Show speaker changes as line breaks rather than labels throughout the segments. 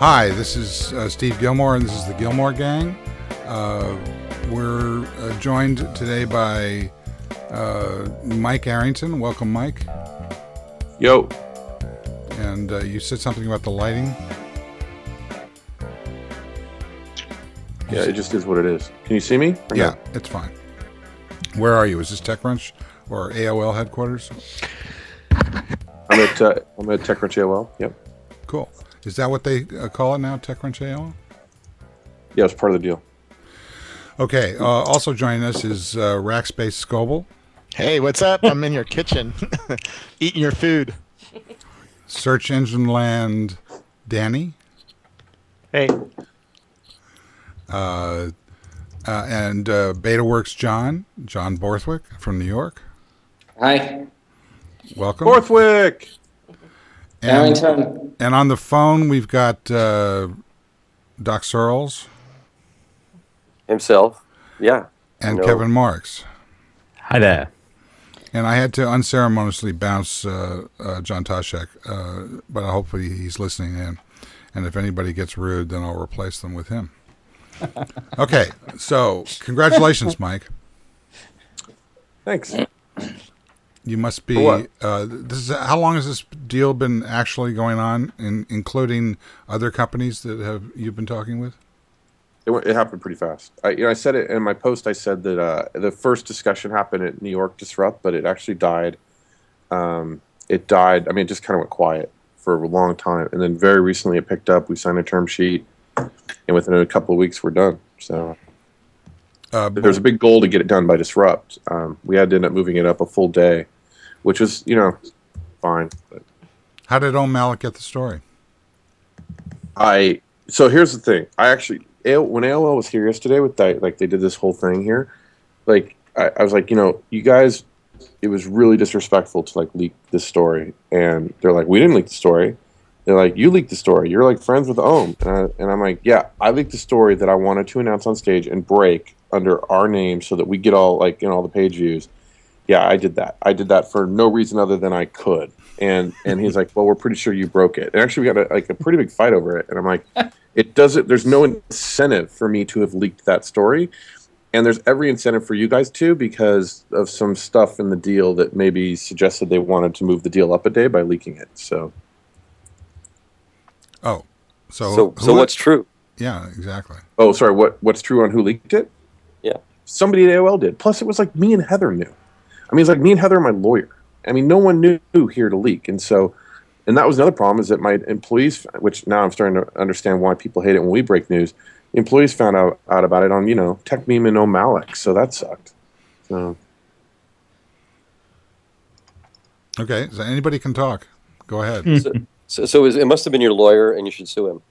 Hi, this is Steve Gillmor, and this is the Gillmor Gang. We're joined today by Mike Arrington. Welcome, Mike.
Yo.
And you said something about the lighting.
Yeah, it just is what it is. Can you see me?
Yeah, it's fine. Where are you? Is this TechCrunch or AOL headquarters?
I'm at TechCrunch AOL. Yep.
Cool. Is that what they call it now, TechCrunch AOL?
Yeah, it's part of the deal.
Okay. Also joining us is Rackspace Scoble.
Hey, what's up? I'm in your kitchen, eating your food.
Search Engine Land, Danny.
Hey.
And BetaWorks John Borthwick from New York.
Hi.
Welcome.
Borthwick!
Arrington.
And on the phone, we've got Doc Searls.
Himself. Yeah.
And Kevin Marks.
Hi there.
And I had to unceremoniously bounce John Taschek, but hopefully he's listening in. And if anybody gets rude, then I'll replace them with him. Okay, so congratulations, Mike.
Thanks.
You must be.
This
is how long has this deal been actually going on, including other companies that you've been talking with?
It happened pretty fast. I said it in my post. I said that the first discussion happened at New York Disrupt, but it actually died. It died. I mean, it just kind of went quiet for a long time, and then very recently it picked up. We signed a term sheet, and within a couple of weeks we're done. So there's a big goal to get it done by Disrupt. We had to end up moving it up a full day, which was fine. But
how did O'Malley get the story?
So here's the thing. When AOL was here yesterday with that, like they did this whole thing here, like I was like, you guys, it was really disrespectful to like leak this story, and they're like, we didn't leak the story. They're like, you leaked the story. You're like friends with Ohm, and I'm like, yeah, I leaked the story that I wanted to announce on stage and break under our name so that we get all all the page views. Yeah, I did that. I did that for no reason other than I could. And he's like, well, we're pretty sure you broke it. And actually, we got a pretty big fight over it. And I'm like, there's no incentive for me to have leaked that story. And there's every incentive for you guys to, because of some stuff in the deal that maybe suggested they wanted to move the deal up a day by leaking it. So.
Oh,
so what's true?
Yeah, exactly.
Oh, sorry. What's true on who leaked it?
Yeah.
Somebody at AOL did. Plus, it was like me and Heather knew. I mean, it's like me and Heather are my lawyer. I mean, no one knew here to leak. And that was another problem, is that my employees, which now I'm starting to understand why people hate it when we break news, the employees found out about it on, TechMeme and O'Malley. So that sucked. So.
Okay, so anybody can talk. Go ahead.
So it must have been your lawyer, and you should sue him.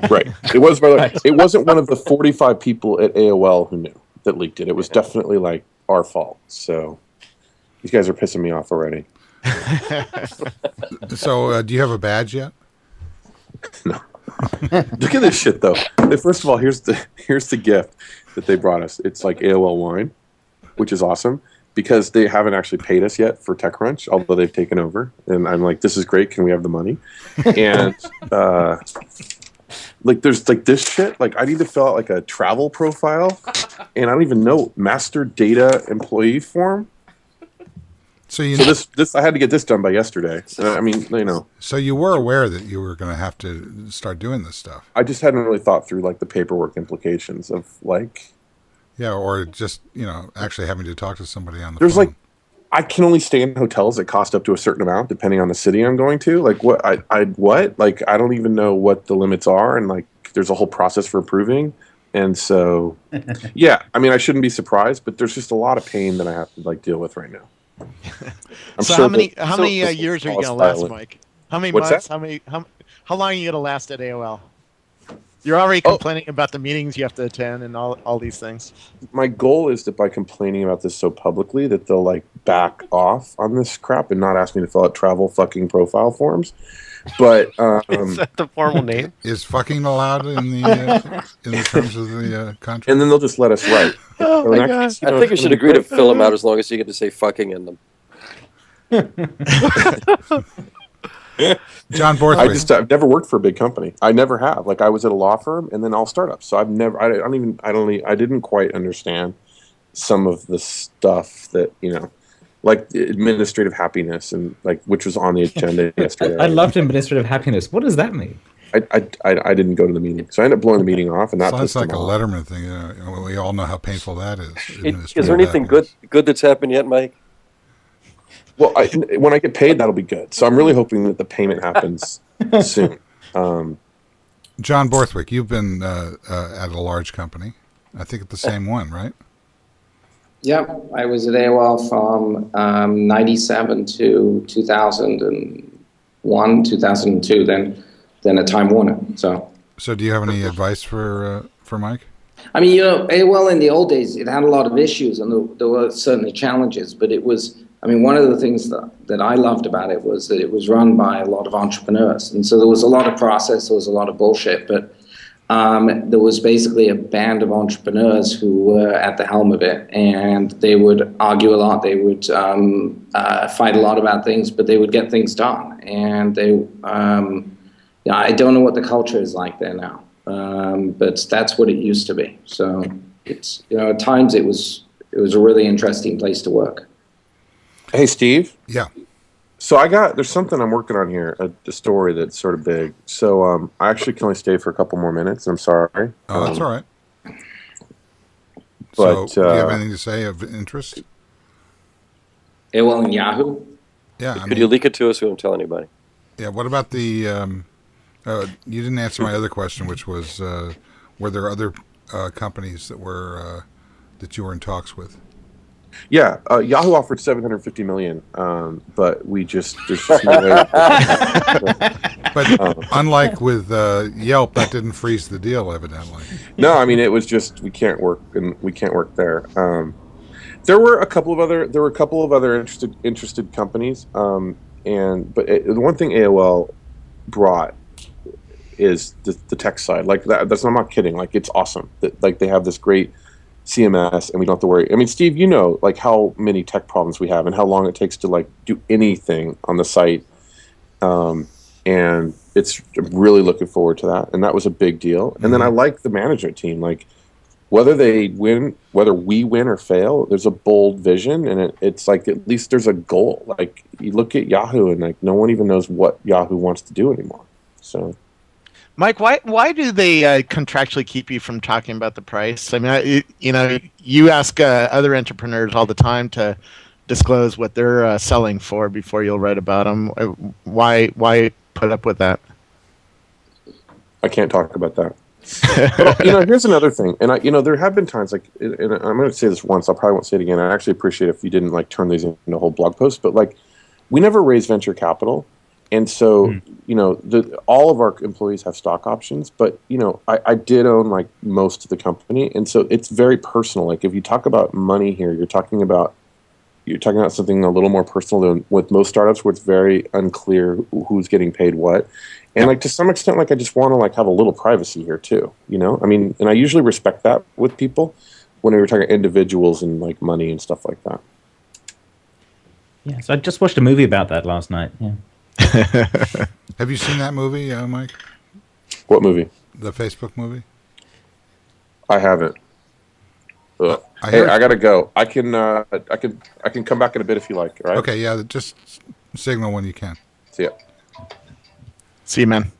Right. It was my lawyer. It wasn't one of the 45 people at AOL who knew that leaked it. It was definitely like our fault. So these guys are pissing me off already.
So do you have a badge yet?
No. Look at this shit, though. First of all, here's the gift that they brought us. It's like AOL wine, which is awesome, because they haven't actually paid us yet for TechCrunch, although they've taken over. And I'm like, this is great. Can we have the money? And there's like this shit. Like, I need to fill out like a travel profile, and I don't even know, master data employee form. So this I had to get this done by yesterday. I mean,
So you were aware that you were going to have to start doing this stuff.
I just hadn't really thought through like the paperwork implications of like.
Yeah, or just actually having to talk to somebody on the
There's
phone.
like, I can only stay in hotels that cost up to a certain amount depending on the city I'm going to. Like what Like I don't even know what the limits are, and like there's a whole process for approving. And so, yeah, I mean, I shouldn't be surprised, but there's just a lot of pain that I have to like deal with right now.
So how many years are you going to last, Mike? How many
What's
months?
that?
How long are you going to last at AOL? You're already complaining about the meetings you have to attend and all these things.
My goal is that by complaining about this so publicly that they'll like back off on this crap and not ask me to fill out travel fucking profile forms. But
is that the formal name?
Is fucking allowed in the terms of the contract?
And then they'll just let us write.
Oh my God.
I think you should agree to fill them out as long as you get to say fucking in them.
John Borthwick.
I've never worked for a big company. I never have. Like I was at a law firm and then all startups. So I didn't quite understand some of the stuff that, like the administrative happiness and like, which was on the agenda yesterday.
I loved administrative happiness. What does that mean?
I didn't go to the meeting. So I ended up blowing the meeting off and that
Sounds like a Letterman thing. We all know how painful that is.
Is there anything good that's happened yet, Mike?
Well, when I get paid, that'll be good. So I'm really hoping that the payment happens soon.
John Borthwick, you've been at a large company. I think it's the same one, right?
Yeah, I was at AOL from 97 to 2001, 2002, then at Time Warner. So
do you have any advice for Mike?
I mean, AOL in the old days, it had a lot of issues, and there were certainly challenges, but it was, I mean, one of the things that I loved about it was that it was run by a lot of entrepreneurs. And so there was a lot of process, there was a lot of bullshit, but there was basically a band of entrepreneurs who were at the helm of it, and they would argue a lot, they would fight a lot about things, but they would get things done. And I don't know what the culture is like there now. But that's what it used to be. So it's, at times it was a really interesting place to work.
Hey, Steve.
Yeah.
So there's something I'm working on here, a story that's sort of big. So I actually can only stay for a couple more minutes. I'm sorry.
Oh, that's all right.
But
do you have anything to say of interest?
AOL and Yahoo?
Yeah.
Could you leak it to us? We won't tell anybody.
Yeah. What about the? You didn't answer my other question, which was, were there other companies that you were in talks with?
Yeah, Yahoo offered $750 million, but there's just no way.
But unlike with Yelp, that didn't freeze the deal, evidently.
No, I mean it was just we can't work there. There were a couple of other interested companies, but the one thing AOL brought is the tech side. Like that's I'm not kidding. Like it's awesome. Like they have this great CMS, and we don't have to worry. I mean, Steve, like how many tech problems we have, and how long it takes to like do anything on the site. And it's really looking forward to that. And that was a big deal. And then I like the management team. Like whether we win or fail, there's a bold vision, and it's like at least there's a goal. Like you look at Yahoo, and like no one even knows what Yahoo wants to do anymore. So.
Mike, why do they contractually keep you from talking about the price? I mean, you ask other entrepreneurs all the time to disclose what they're selling for before you'll write about them. Why put up with that?
I can't talk about that. But, here's another thing, and there have been times like, and I'm going to say this once, I probably won't say it again. I actually appreciate it if you didn't like turn these into a whole blog post, but like, we never raised venture capital. And so, all of our employees have stock options, but, I did own like most of the company. And so it's very personal. Like if you talk about money here, you're talking about something a little more personal than with most startups where it's very unclear who's getting paid what. And like to some extent, like I just want to like have a little privacy here too, I mean, and I usually respect that with people when we were talking individuals and like money and stuff like that.
Yeah. So I just watched a movie about that last night. Yeah.
Have you seen that movie, Mike?
What movie?
The Facebook movie?
I haven't. I gotta go. I can come back in a bit if you like. All right.
Okay. Yeah. Just signal when you can.
See ya.
See you, man.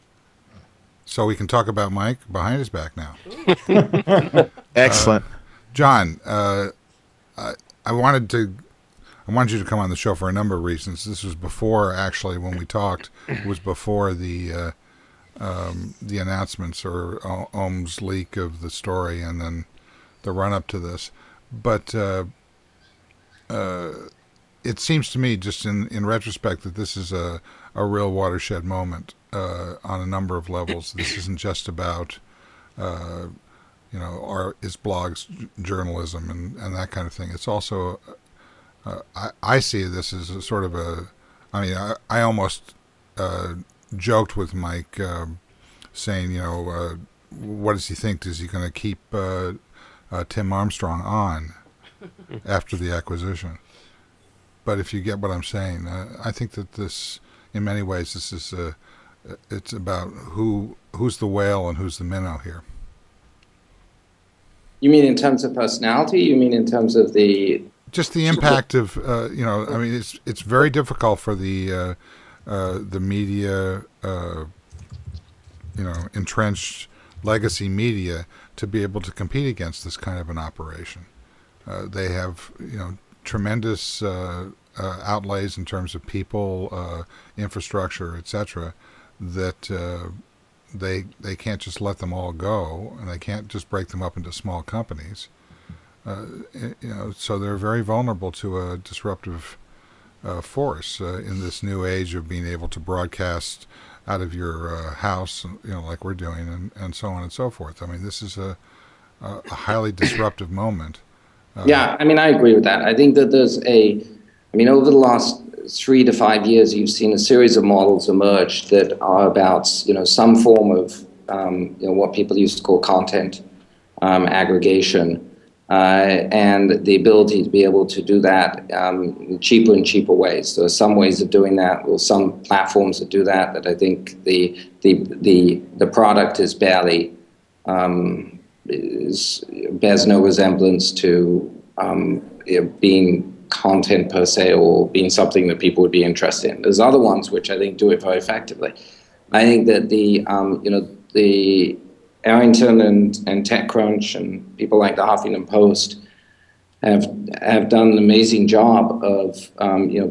So we can talk about Mike behind his back now.
Excellent.
John, I wanted you to come on the show for a number of reasons. This was before, actually, when we talked. It was before the announcements or Ohm's leak of the story, and then the run-up to this. But it seems to me, just in retrospect, that this is a real watershed moment on a number of levels. This isn't just about his blogs, journalism, and that kind of thing. It's also I see this as a sort of I almost joked with Mike saying, what does he think? Is he going to keep Tim Armstrong on after the acquisition? But if you get what I'm saying, I think that this, in many ways, this is it's about who's the whale and who's the minnow here.
You mean in terms of personality? You mean in terms of
just the impact of I mean, it's very difficult for the media, entrenched legacy media to be able to compete against this kind of an operation. They have tremendous outlays in terms of people, infrastructure, etc. That they can't just let them all go, and they can't just break them up into small companies. So they're very vulnerable to a disruptive force in this new age of being able to broadcast out of your house, like we're doing, and so on and so forth. I mean, this is a highly disruptive moment.
Yeah, I mean, I agree with that. I think that over the last 3 to 5 years, you've seen a series of models emerge that are about, some form of, what people used to call content aggregation, and the ability to be able to do that in cheaper and cheaper ways. There are some ways of doing that, or some platforms that do that. But I think the product is barely bears no resemblance to being content per se, or being something that people would be interested in. There's other ones which I think do it very effectively. I think that the Arrington and TechCrunch and people like the Huffington Post have done an amazing job of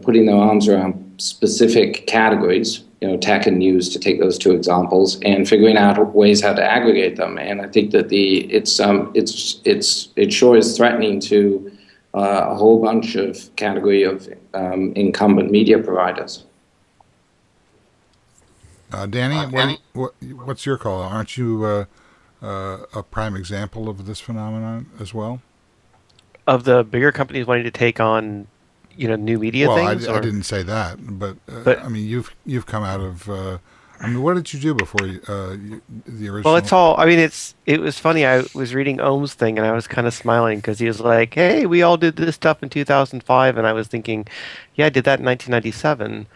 putting their arms around specific categories, tech and news, to take those two examples, and figuring out ways how to aggregate them. And I think that it sure is threatening to a whole bunch of category of incumbent media providers.
Danny, what's your call? Aren't you a prime example of this phenomenon as well?
Of the bigger companies wanting to take on, new media things?
I didn't say that, but I mean, you've come out of. What did you do before the original?
Well, it's all. I mean, it was funny. I was reading Ohm's thing, and I was kind of smiling because he was like, "Hey, we all did this stuff in 2005," and I was thinking, "Yeah, I did that in 1997."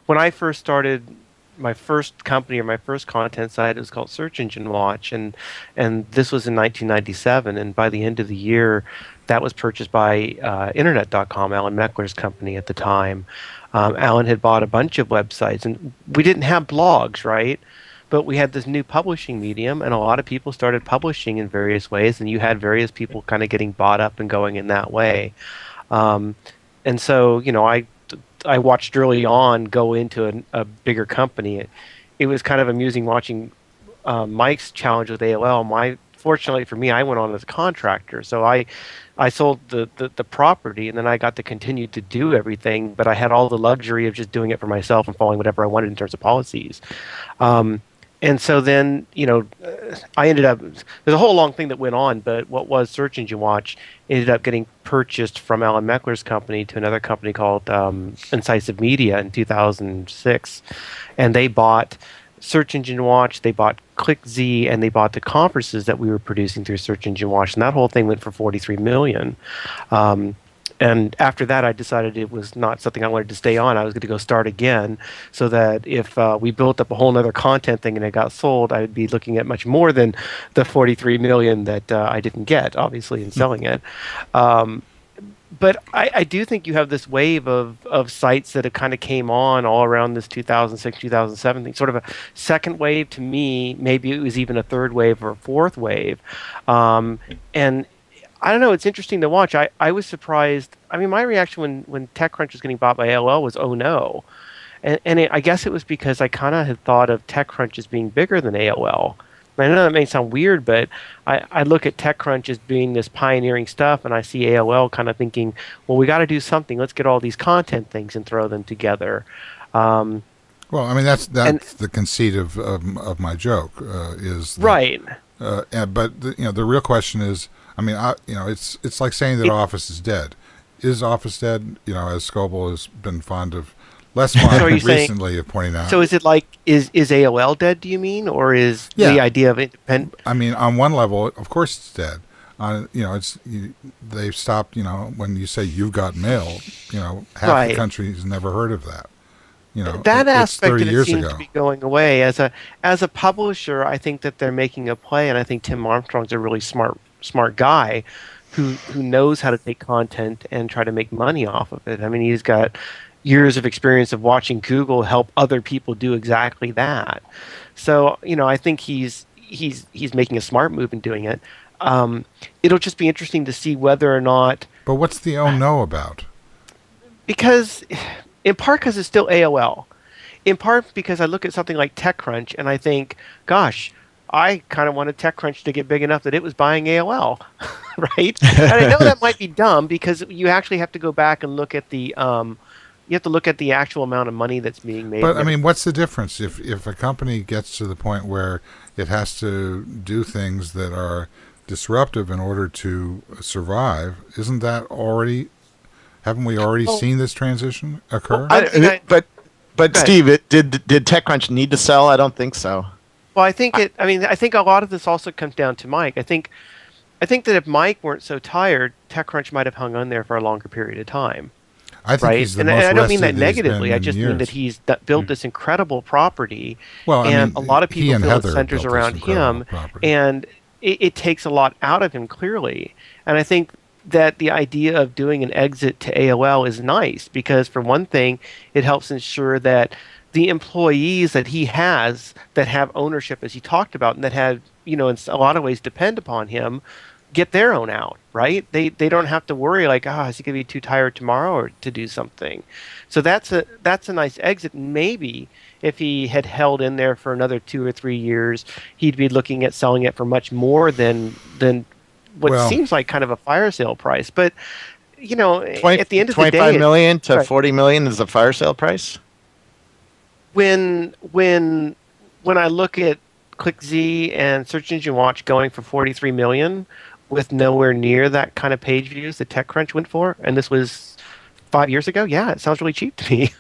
When I first started my first company, or my first content site, it was called Search Engine Watch, and this was in 1997. And by the end of the year, that was purchased by Internet.com, Alan Meckler's company at the time. Alan had bought a bunch of websites, and we didn't have blogs, right? But we had this new publishing medium, and a lot of people started publishing in various ways, and you had various people kind of getting bought up and going in that way. And so, I watched early on go into a bigger company. It was kind of amusing watching Mike's challenge with AOL. Fortunately for me, I went on as a contractor, so I sold the property, and then I got to continue to do everything, but I had all the luxury of just doing it for myself and following whatever I wanted in terms of policies. And so then, I ended up, there's a whole long thing that went on, but what was Search Engine Watch ended up getting purchased from Alan Meckler's company to another company called Incisive Media in 2006. And they bought Search Engine Watch, they bought ClickZ, and they bought the conferences that we were producing through Search Engine Watch. And that whole thing went for $43 million. And after that, I decided it was not something I wanted to stay on. I was going to go start again, so that if we built up a whole other content thing and it got sold, I would be looking at much more than the $43 million that I didn't get, obviously, in selling it. But I do think you have this wave of sites that have kind of came on all around this 2006, 2007 thing, sort of a second wave to me. Maybe it was even a third wave or a fourth wave. And I don't know. It's interesting to watch. I was surprised. I mean, my reaction when TechCrunch was getting bought by AOL was, oh no. And I guess it was because I kind of had thought of TechCrunch as being bigger than AOL. I know that may sound weird, but I look at TechCrunch as being this pioneering stuff, and I see AOL kind of thinking, well, we got to do something. Let's get all these content things and throw them together.
Well, I mean, that's the conceit of my joke is that,
right.
But the real question is, I mean, it's like saying that Office is dead. Is Office dead? As Scoble has been less fond recently of pointing out.
So is it like, is AOL dead, do you mean? Or is the idea of independent?
I mean, on one level, of course it's dead. They've stopped, when you say you've got mail, half the country's never heard of that. You know,
that
it's
aspect
30
of it
years
seems
ago.
to be going away. As a publisher, I think that they're making a play, and I think Tim Armstrong's a really smart guy who knows how to take content and try to make money off of it. I mean, he's got years of experience of watching Google help other people do exactly that. So, I think he's making a smart move in doing it. It'll just be interesting to see whether or not.
But what's the oh no about?
Because, in part, because it's still AOL. In part because I look at something like TechCrunch and I think, gosh, I kind of wanted TechCrunch to get big enough that it was buying AOL, right? And I know that might be dumb because you actually have to go back and look at the actual amount of money that's being made.
But I mean, what's the difference if a company gets to the point where it has to do things that are disruptive in order to survive? Isn't that already? Haven't we already seen this transition occur?
But Steve, did TechCrunch need to sell? I don't think so.
Well, I think a lot of this also comes down to Mike. I think that if Mike weren't so tired, TechCrunch might have hung on there for a longer period of time.
I think he's the most
and I don't mean that
rested he's
negatively.
been
I
in
just mean
years.
that he's built this incredible property,
Well, I
and
mean,
a lot of
he
people
and
feel it
Heather
centers
built this
around
incredible
him,
property.
and it takes a lot out of him clearly. And I think that the idea of doing an exit to AOL is nice because, for one thing, it helps ensure that the employees that he has that have ownership, as he talked about, and that have, in a lot of ways depend upon him, get their own out, right? They don't have to worry like, is he going to be too tired tomorrow or to do something? So that's a nice exit. Maybe if he had held in there for another 2 or 3 years, he'd be looking at selling it for much more than what seems like kind of a fire sale price. But at the end of the day,
$25 million to $40 million is the fire sale price.
When I look at ClickZ and Search Engine Watch going for 43 million with nowhere near that kind of page views that TechCrunch went for, and this was 5 years ago, yeah, it sounds really cheap to me.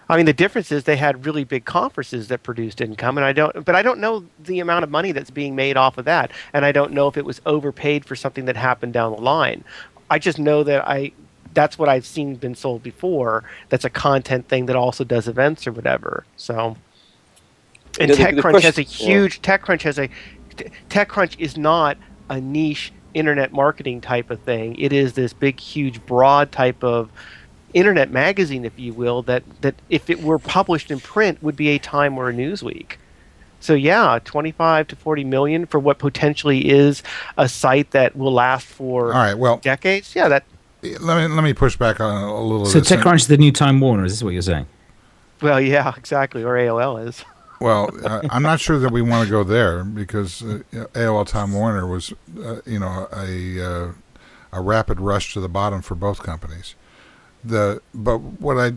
I mean, the difference is they had really big conferences that produced income, and I don't know the amount of money that's being made off of that, and I don't know if it was overpaid for something that happened down the line. I just know that that's what I've seen been sold before. That's a content thing that also does events or whatever. So, and TechCrunch has a huge TechCrunch is not a niche internet marketing type of thing. It is this big, huge, broad type of internet magazine, if you will, that if it were published in print would be a Time or a Newsweek. So yeah, 25 to 40 million for what potentially is a site that will last for decades. Yeah, that.
Let me push back on a little.
So TechCrunch is the new Time Warner. Is this what you're saying?
Well, yeah, exactly. Or AOL is.
Well, I'm not sure that we want to go there because AOL Time Warner was, a rapid rush to the bottom for both companies. But what I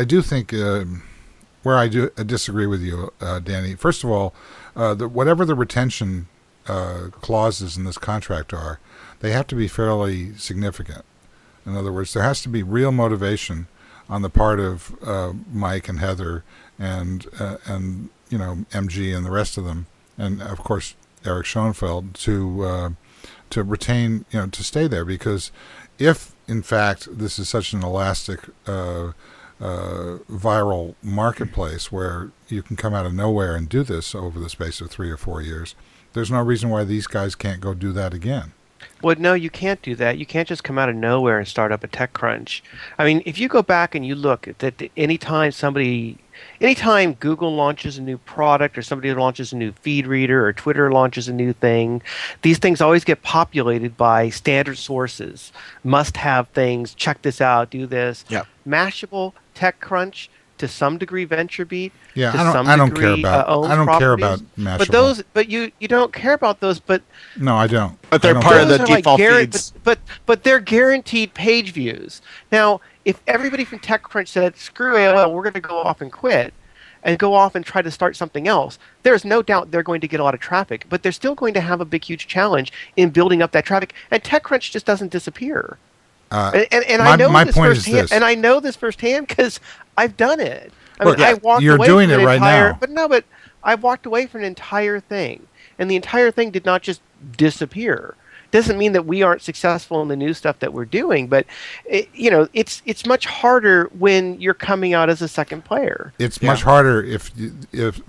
do think, where I do disagree with you, Danny. First of all, whatever the retention clauses in this contract are, they have to be fairly significant. In other words, there has to be real motivation on the part of Mike and Heather and MG and the rest of them, and of course Eric Schoenfeld to retain, to stay there, because if in fact this is such an elastic viral marketplace where you can come out of nowhere and do this over the space of 3 or 4 years, there's no reason why these guys can't go do that again.
Well, no, you can't do that. You can't just come out of nowhere and start up a TechCrunch. I mean, if you go back and you look at that, anytime Google launches a new product or somebody launches a new feed reader or Twitter launches a new thing, these things always get populated by standard sources, must-have things, check this out, do this.
Yep.
Mashable, TechCrunch, to some degree VentureBeat.
Yeah,
to
I don't care about
Mashable. But you don't care about those. But
no, I don't.
But they're part of the default feeds.
But they're guaranteed page views. Now, if everybody from TechCrunch said, "Screw AOL, we're going to go off and quit," and go off and try to start something else, there's no doubt they're going to get a lot of traffic. But they're still going to have a big, huge challenge in building up that traffic. And TechCrunch just doesn't disappear. I know this firsthand because I've done it. I walked
you're
away
doing
from
it right
entire,
now.
But I walked away from an entire thing, and the entire thing did not just disappear. doesn't mean that we aren't successful in the new stuff that we're doing, but it's much harder when you're coming out as a second player.
It's much harder if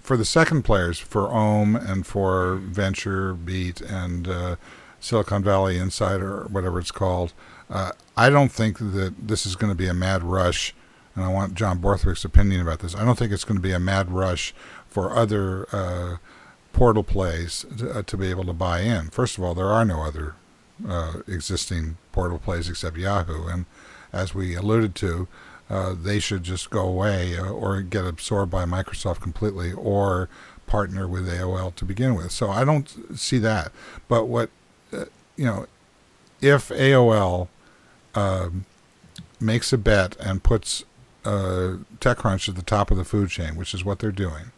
for the second players, for Ohm and for Venture Beat and Silicon Valley Insider, or whatever it's called. I don't think that this is going to be a mad rush, and I want John Borthwick's opinion about this. I don't think it's going to be a mad rush for other portal plays to be able to buy in. First of all, there are no other existing portal plays except Yahoo, and as we alluded to, they should just go away or get absorbed by Microsoft completely, or partner with AOL to begin with. So I don't see that. But what if AOL makes a bet and puts TechCrunch at the top of the food chain, which is what they're doing.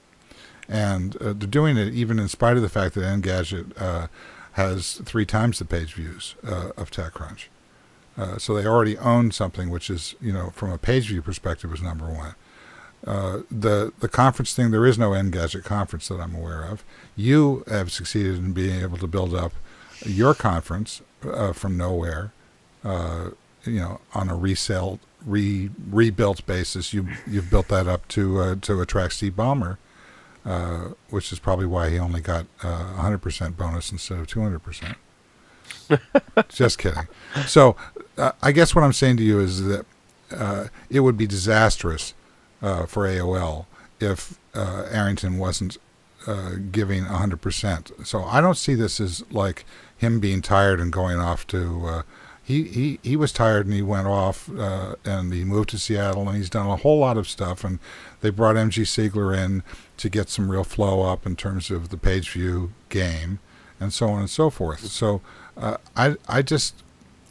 And they're doing it even in spite of the fact that Engadget has 3 times the page views of TechCrunch. So they already own something which is, from a page view perspective, is number one. The conference thing, there is no Engadget conference that I'm aware of. You have succeeded in being able to build up your conference from nowhere, on a rebuilt basis. You've built that up to attract Steve Ballmer. Which is probably why he only got 100% bonus instead of 200%. Just kidding. So I guess what I'm saying to you is that it would be disastrous for AOL if Arrington wasn't giving 100%. So I don't see this as like him being tired and going off to... He was tired and he went off and he moved to Seattle and he's done a whole lot of stuff, and they brought MG Siegler in to get some real flow up in terms of the page view game and so on and so forth. So I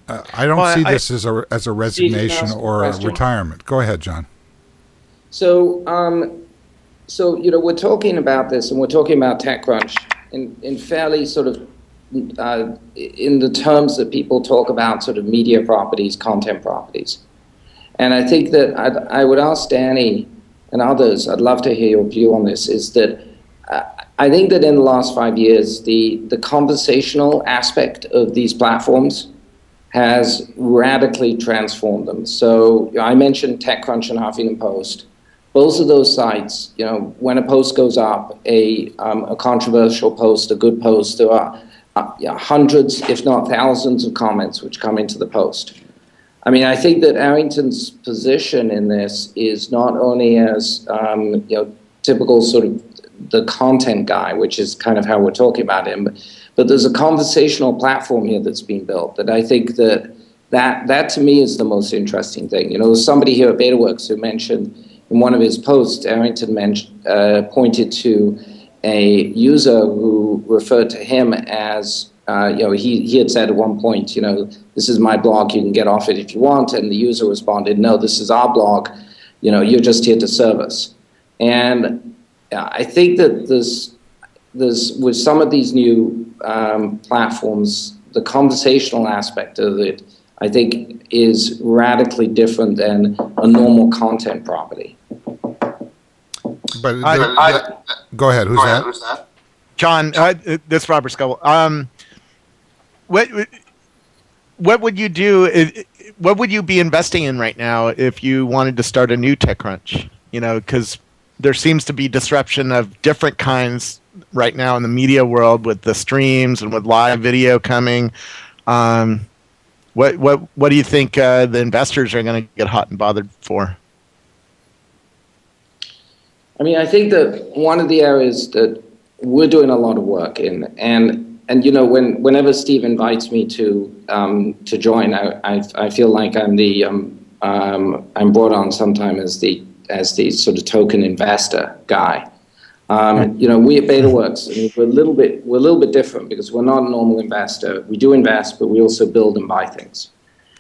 don't see this as a resignation or a retirement. Go ahead, John.
So we're talking about this, and we're talking about TechCrunch in fairly sort of in the terms that people talk about, sort of media properties, content properties. And I think that I would ask Danny and others, I'd love to hear your view on this, is that I think that in the last 5 years, the conversational aspect of these platforms has radically transformed them. So I mentioned TechCrunch and Huffington Post. Both of those sites, when a post goes up, a controversial post, a good post, there are hundreds, if not thousands, of comments which come into the post. I mean, I think that Arrington's position in this is not only as typical sort of the content guy, which is kind of how we're talking about him, but there's a conversational platform here that's been built that I think that to me is the most interesting thing. There's somebody here at BetaWorks who mentioned in one of his posts, Arrington pointed to a user who referred to him as, he had said at one point, this is my blog, you can get off it if you want. And the user responded, no, this is our blog, you're just here to serve us. And I think that there's with some of these new platforms, the conversational aspect of it, I think, is radically different than a normal content property.
But go ahead. Who's that?
John, this is Robert Scoble. What would you do? What would you be investing in right now if you wanted to start a new TechCrunch? Because there seems to be disruption of different kinds right now in the media world with the streams and with live video coming. What do you think the investors are going to get hot and bothered for?
I mean, I think that one of the areas that we're doing a lot of work in, and whenever Steve invites me to join, I feel like I'm brought on sometime as the sort of token investor guy. We at BetaWorks, we're a little bit different because we're not a normal investor. We do invest, but we also build and buy things.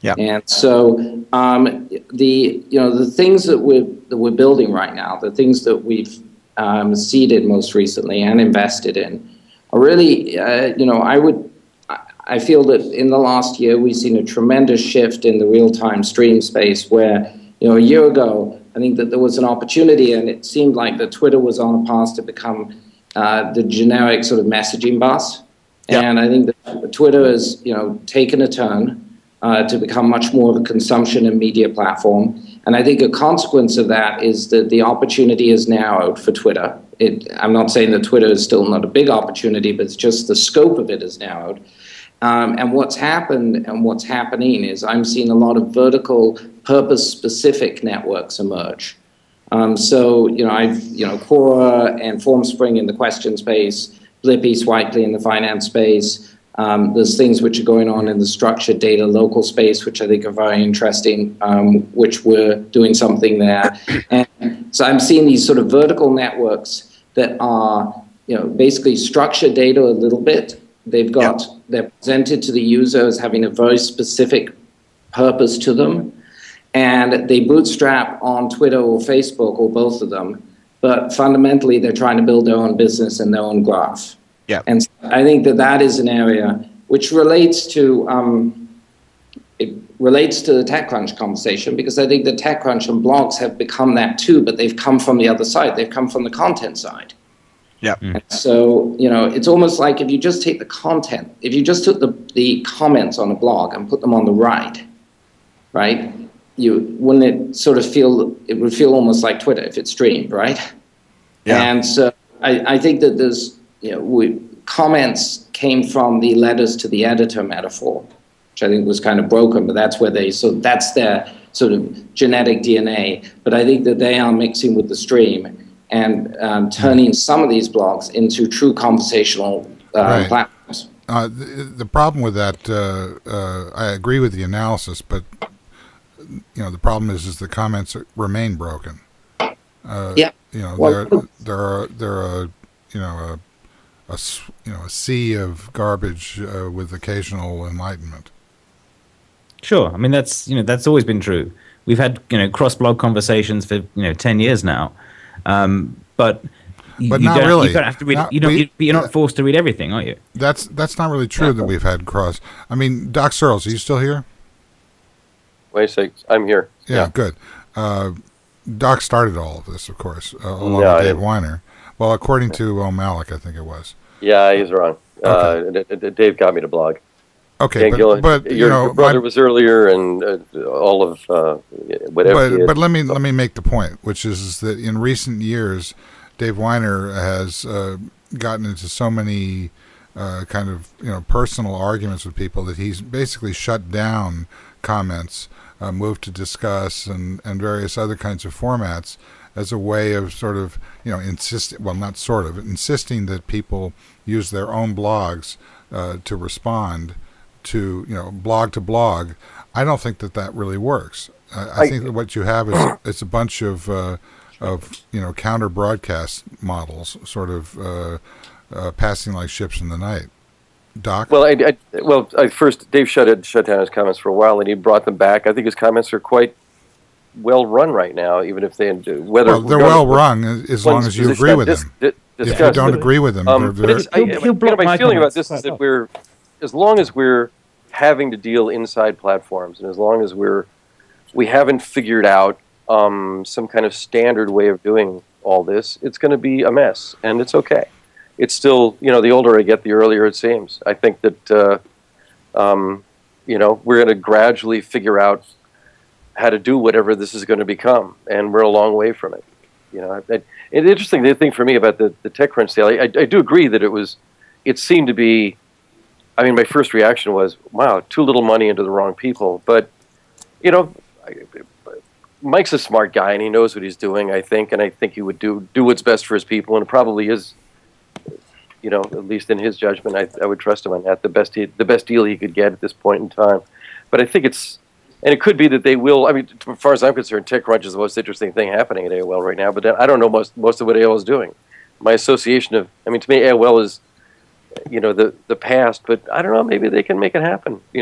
Yeah. And so the things that we're building right now, the things that we've seeded most recently and invested in, are really I feel that in the last year we've seen a tremendous shift in the real-time stream space where a year ago I think that there was an opportunity and it seemed like that Twitter was on a path to become the generic sort of messaging bus.
Yeah.
And I think that Twitter has, taken a turn to become much more of a consumption and media platform. And I think a consequence of that is that the opportunity is narrowed for Twitter. I'm not saying that Twitter is still not a big opportunity, but it's just the scope of it is narrowed. And what's happened and what's happening is I'm seeing a lot of vertical, purpose-specific networks emerge. So, I've, Quora and FormSpring in the question space, Blippy, Swipely in the finance space. There's things which are going on in the structured data local space, which I think are very interesting, which we're doing something there. And so I'm seeing these sort of vertical networks that are, basically structured data a little bit. They're presented to the user as having a very specific purpose to them. And they bootstrap on Twitter or Facebook or both of them. But fundamentally, they're trying to build their own business and their own graph.
Yeah.
And I think that is an area which relates to the TechCrunch conversation, because I think the TechCrunch and blogs have become that too, but they've come from the other side. They've come from the content side.
Yeah.
And so, it's almost like if you just take the content, if you just took the comments on a blog and put them on the right, wouldn't it would feel almost like Twitter if it's streamed, right?
Yeah.
And so I think that there's, comments came from the letters to the editor metaphor, which I think was kind of broken, but that's where that's their sort of genetic DNA. But I think that they are mixing with the stream and turning some of these blogs into true conversational platforms.
The problem with that, I agree with the analysis, but the problem is the comments remain broken.
Yeah.
They're a sea of garbage with occasional enlightenment.
Sure. I mean, that's always been true. We've had cross-blog conversations for 10 years now, but
not really.
You don't have to read. You're not forced to read everything, are you?
That's not really true that we've had cross. I mean, Doc Searls, are you still here?
Wait a sec, I'm here.
Yeah. Good. Doc started all of this, of course, along with Dave Weiner. Well, according to O'Malley, I think it was.
Yeah, he's wrong.
Okay.
Dave got me to blog.
Okay, but
your brother was earlier, and all of whatever.
But let me make the point, which is that in recent years, Dave Weiner has gotten into so many kind of personal arguments with people that he's basically shut down comments, moved to discuss, and various other kinds of formats as a way of sort of insisting that people use their own blogs to respond to blog to blog. I don't think that really works. I think that what you have is it's a bunch of counter broadcast models, sort of passing like ships in the night. Doc?
Well, first Dave shut down his comments for a while, and he brought them back. I think his comments are quite well run right now, even if they're
well run as long as you agree with them. If you don't agree with them,
my feeling about this is that as long as we're having to deal inside platforms, and as long as we haven't figured out some kind of standard way of doing all this, it's going to be a mess, and it's okay. It's still, the older I get, the earlier it seems. I think that, we're going to gradually figure out how to do whatever this is going to become, and we're a long way from it. The interesting thing for me about the TechCrunch sale, I do agree that it seemed to be, my first reaction was, wow, too little money into the wrong people. But, Mike's a smart guy, and he knows what he's doing, I think, and I think he would do what's best for his people, and it probably is, at least in his judgment, I would trust him on that, the best deal he could get at this point in time. But I think and it could be that they will, as far as I'm concerned, TechCrunch is the most interesting thing happening at AOL right now, but I don't know most of what AOL is doing. My association of, to me, AOL is, the past, but I don't know, maybe they can make it happen, I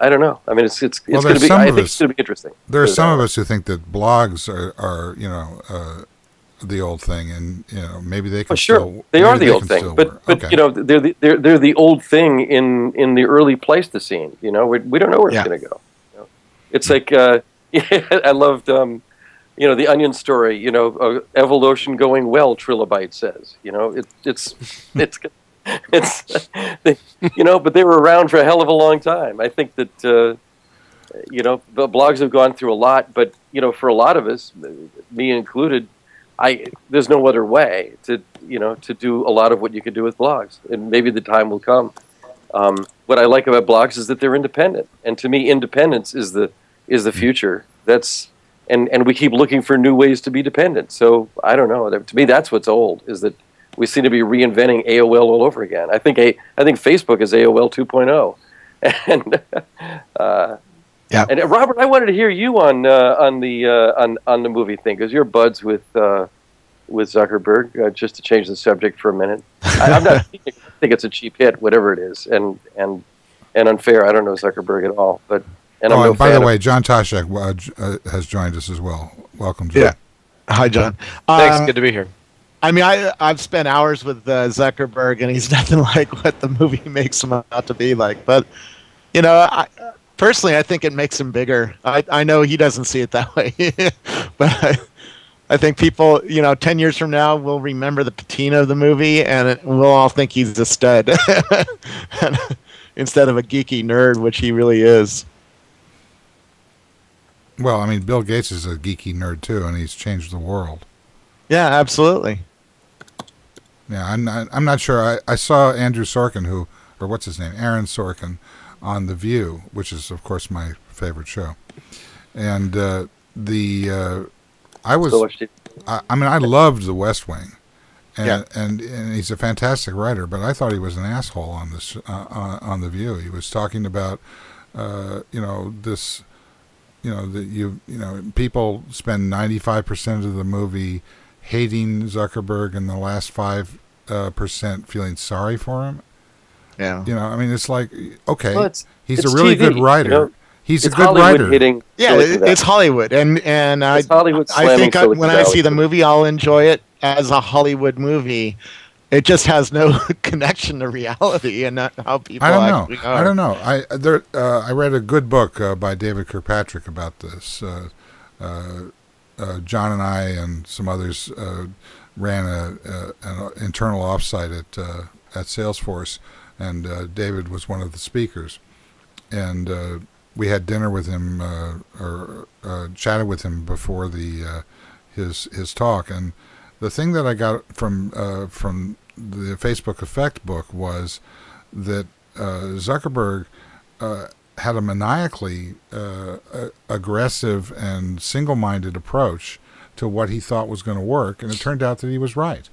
don't know. It's going to be, I think it's going to be interesting.
There are some of us who think that blogs are the old thing, and maybe they can still.
They are the old thing, but okay. They're the old thing in the early Pleistocene. We don't know where it's going to go. It's like I loved the Onion story, evolution going well, Trilobite says. But they were around for a hell of a long time. I think that, the blogs have gone through a lot, but, for a lot of us, me included, there's no other way to do a lot of what you can do with blogs, and maybe the time will come. What I like about blogs is that they're independent, and to me, independence is the future. And we keep looking for new ways to be dependent. So I don't know. To me, that's what's old, is that we seem to be reinventing AOL all over again. I think Facebook is AOL 2.0. And
yeah.
And Robert, I wanted to hear you on the movie thing, because you're buds with Zuckerberg. Just to change the subject for a minute, I'm not. I think it's a cheap hit, whatever it is, and unfair. I don't know Zuckerberg at all, but. And I'm no
by
fan
the way, John Taschek has joined us as well. Welcome, John.
Yeah. Hi, John.
Thanks. Good to be here.
I mean, I've spent hours with Zuckerberg, and he's nothing like what the movie makes him out to be like. But, personally, I think it makes him bigger. I know he doesn't see it that way. But I think people, 10 years from now, will remember the patina of the movie, and we'll all think he's a stud instead of a geeky nerd, which he really is.
Well, I mean, Bill Gates is a geeky nerd too, and he's changed the world.
Yeah, absolutely.
Yeah, I'm not sure. I saw Andrew Sorkin, what's his name, Aaron Sorkin, on The View, which is of course my favorite show, and I loved The West Wing, and he's a fantastic writer, but I thought he was an asshole on this on The View. He was talking about this. People spend 95% of the movie hating Zuckerberg and the last 5% feeling sorry for him.
Yeah.
It's like, okay,
well,
he's
it's
a really
TV,
good writer. He's a good
Hollywood
writer.
Hitting
it's Hollywood, and I think when I see the movie, I'll enjoy it as a Hollywood movie. It just has no connection to reality and not how people actually are.
I don't know. I read a good book by David Kirkpatrick about this. John and I and some others ran an internal offsite at Salesforce, and David was one of the speakers. And we had dinner with him or chatted with him before his talk, and the thing that I got from the Facebook Effect book was that Zuckerberg had a maniacally aggressive and single-minded approach to what he thought was going to work, and it turned out that he was right.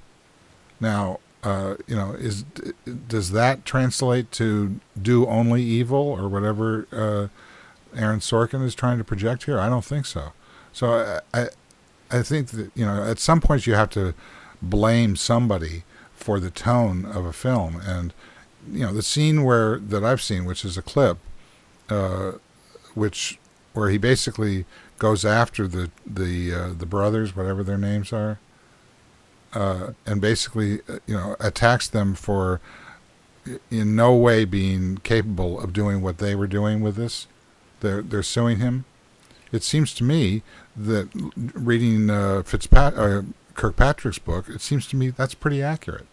Now, does that translate to do only evil or whatever Aaron Sorkin is trying to project here? I don't think so. So I think that at some point you have to blame somebody for the tone of a film, and the scene that I've seen, which is a clip, where he basically goes after the brothers, whatever their names are, and basically attacks them for in no way being capable of doing what they were doing with this. They're suing him. It seems to me that reading Kirkpatrick's book, it seems to me that's pretty accurate.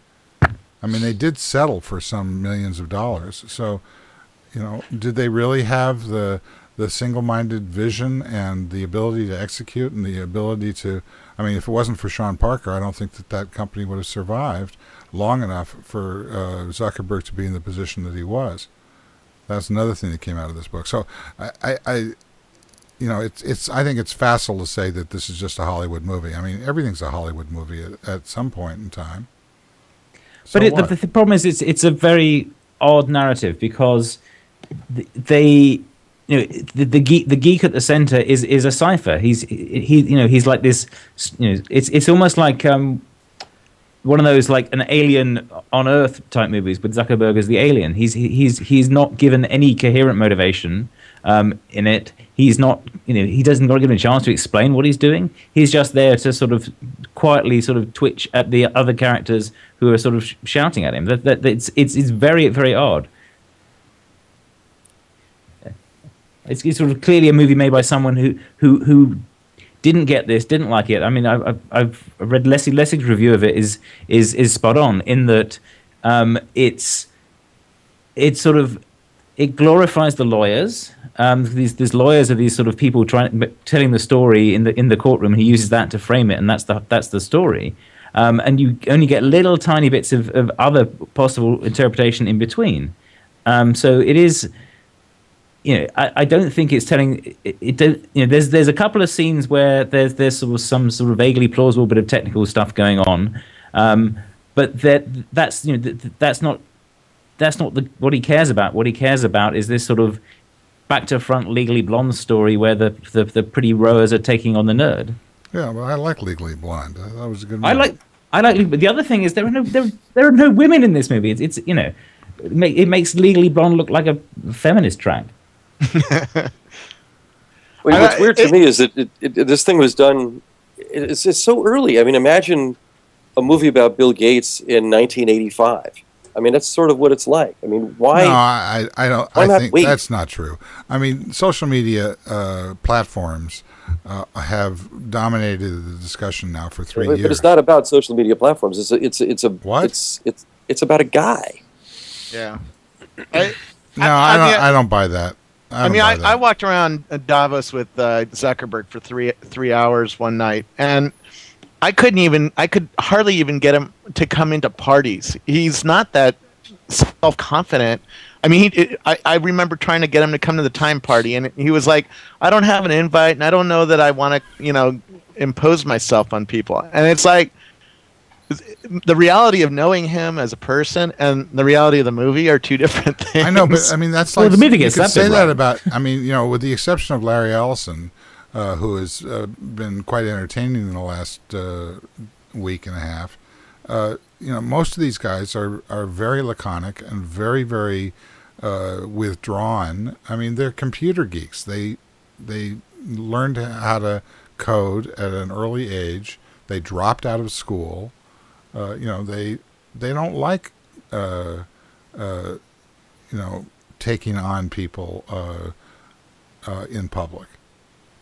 I mean, they did settle for some millions of dollars. So, did they really have the single-minded vision and the ability to execute and the ability to? I mean, if it wasn't for Sean Parker, I don't think that company would have survived long enough for Zuckerberg to be in the position that he was. That's another thing that came out of this book. So, I think it's facile to say that this is just a Hollywood movie. I mean, everything's a Hollywood movie at some point in time. So
but the problem is, it's a very odd narrative, because the geek at the center is a cipher. He's like this. It's almost like one of those, like an Alien on Earth type movies, with Zuckerberg as the alien. He's not given any coherent motivation in it. He's not, he doesn't got to give him a chance to explain what he's doing. He's just there to sort of quietly sort of twitch at the other characters who are sort of shouting at him. It's very, very odd. It's sort of clearly a movie made by someone who didn't get this, didn't like it. I mean, I've read Lessig's review of it is spot on in that it's sort of, it glorifies the lawyers. These lawyers are these sort of people telling the story in the courtroom. And he uses that to frame it, and that's the story. And you only get little tiny bits of other possible interpretation in between. So it is, I don't think it's telling it. There's a couple of scenes where there's sort of some sort of vaguely plausible bit of technical stuff going on, but that's not what he cares about. What he cares about is this sort of back to front Legally Blonde story where the pretty rowers are taking on the nerd.
Yeah, well, I like Legally Blonde. That was a good movie.
I like, but the other thing is there are no women in this movie. It's it makes Legally Blonde look like a feminist track.
Well, what's weird to me is that this thing was done. It's so early. I mean, imagine a movie about Bill Gates in 1985. I mean, that's sort of what it's like. I mean, why?
No, I don't.
Why
I
not
think
wait?
that's not true. I mean, social media platforms have dominated the discussion now for 3 years.
But it's not about social media platforms. It's a
what?
It's about a guy.
Yeah.
I don't buy that.
I walked around Davos with Zuckerberg for three hours one night, and I could hardly even get him to come into parties. He's not that self-confident. I mean, I remember trying to get him to come to the Time party, and he was like, "I don't have an invite, and I don't know that I want to, impose myself on people." And it's like, the reality of knowing him as a person and the reality of the movie are two different things.
I know, but I mean that's like
the movie gets
you could
that
say
bit
that
right.
about. I mean, with the exception of Larry Ellison, who has been quite entertaining in the last week and a half. Most of these guys are very laconic and very, very withdrawn. I mean, they're computer geeks. They learned how to code at an early age. They dropped out of school. They don't like taking on people in public.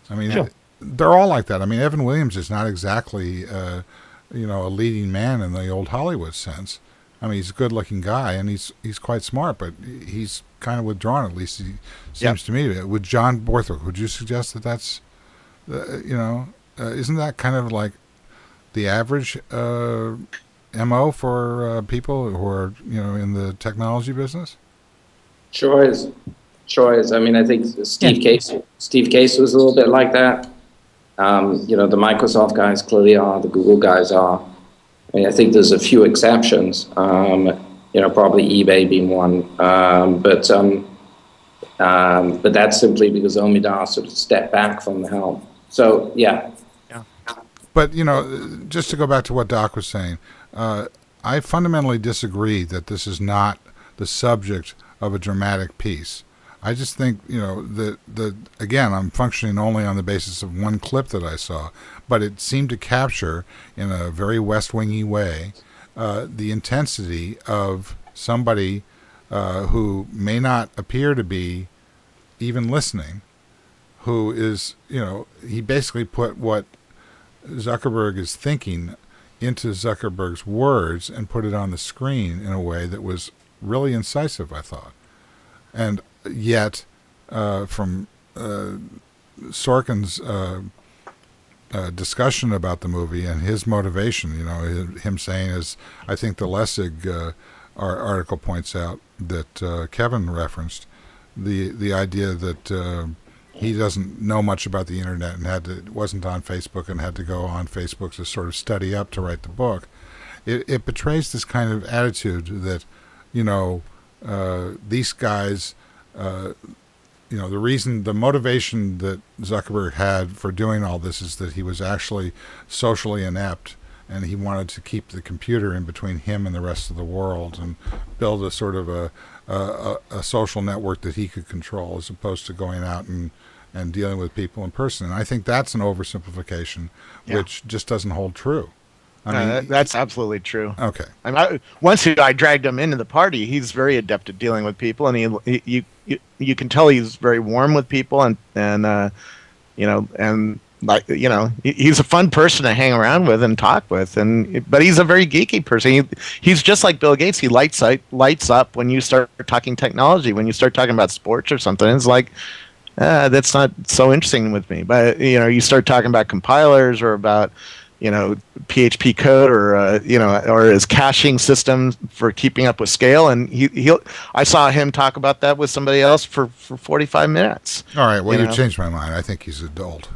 I mean,
Sure.
They're all like that. I mean, Evan Williams is not exactly a leading man in the old Hollywood sense. I mean, he's a good-looking guy, and he's quite smart, but he's kind of withdrawn. At least he seems to me. With John Borthwick, would you suggest that that's, isn't that kind of like the average MO for people who are in the technology business?
Sure is. I mean, I think Steve Case was a little bit like that. The Microsoft guys clearly are. The Google guys are. I mean, I think there's a few exceptions. Probably eBay being one. But that's simply because Omidar sort of stepped back from the helm. So yeah.
But just to go back to what Doc was saying, I fundamentally disagree that this is not the subject of a dramatic piece. I just think, that again, I'm functioning only on the basis of one clip that I saw, but it seemed to capture in a very West Wingy way the intensity of somebody who may not appear to be even listening, who is, he basically put what Zuckerberg is thinking into Zuckerberg's words and put it on the screen in a way that was really incisive, I thought. And yet, from Sorkin's discussion about the movie and his motivation, him saying, as I think the Lessig article points out that Kevin referenced, the idea that he doesn't know much about the internet and wasn't on Facebook and had to go on Facebook to sort of study up to write the book. It betrays this kind of attitude that, these guys, the motivation that Zuckerberg had for doing all this is that he was actually socially inept, and he wanted to keep the computer in between him and the rest of the world and build a sort of a social network that he could control, as opposed to going out and dealing with people in person. And I think that's an oversimplification, which just doesn't hold true. I mean,
that's absolutely true.
Okay.
I mean, once I dragged him into the party, he's very adept at dealing with people, and you can tell he's very warm with people, and like, he's a fun person to hang around with and talk with, but he's a very geeky person. He's just like Bill Gates. He lights up when you start talking technology. When you start talking about sports or something, it's like, that's not so interesting with me. But you start talking about compilers or about PHP code or his caching system for keeping up with scale, and I saw him talk about that with somebody else for 45 minutes.
All right, well, you changed my mind. I think he's adult.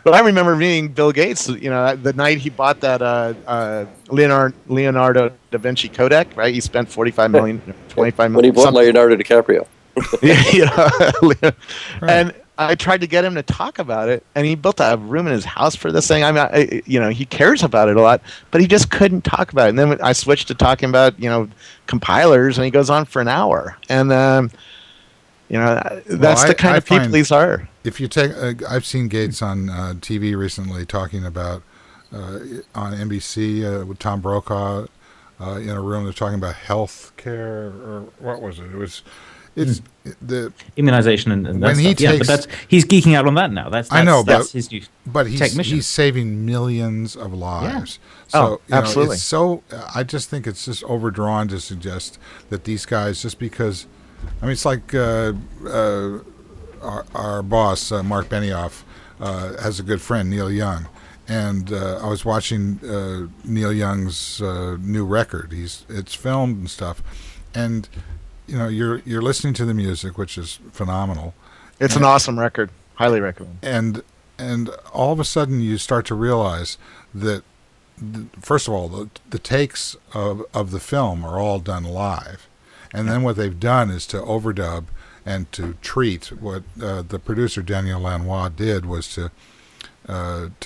But I remember meeting Bill Gates, the night he bought that Leonardo da Vinci codec, right? He spent 25 million.
When he bought Leonardo DiCaprio.
Right. And I tried to get him to talk about it, and he built a room in his house for this thing. He cares about it a lot, but he just couldn't talk about it. And then I switched to talking about, compilers, and he goes on for an hour. And that's the kind of people these are.
If you take, I've seen Gates on TV recently talking about on NBC with Tom Brokaw in a room. They're talking about health care, or what was it? It's the
immunization and that
when
stuff.
He
but he's geeking out on that now. That's
I know,
that's his new
but
tech mission.
He's saving millions of lives.
Yeah.
So
absolutely.
I just think it's just overdrawn to suggest that these guys, just because, it's like our boss Mark Benioff has a good friend, Neil Young, and I was watching Neil Young's new record. It's filmed and stuff, and you're listening to the music, which is phenomenal.
It's an awesome record. Highly recommend.
And all of a sudden you start to realize that, first of all, the takes of the film are all done live. And then what they've done is to overdub and to treat. What the producer Daniel Lanois did was to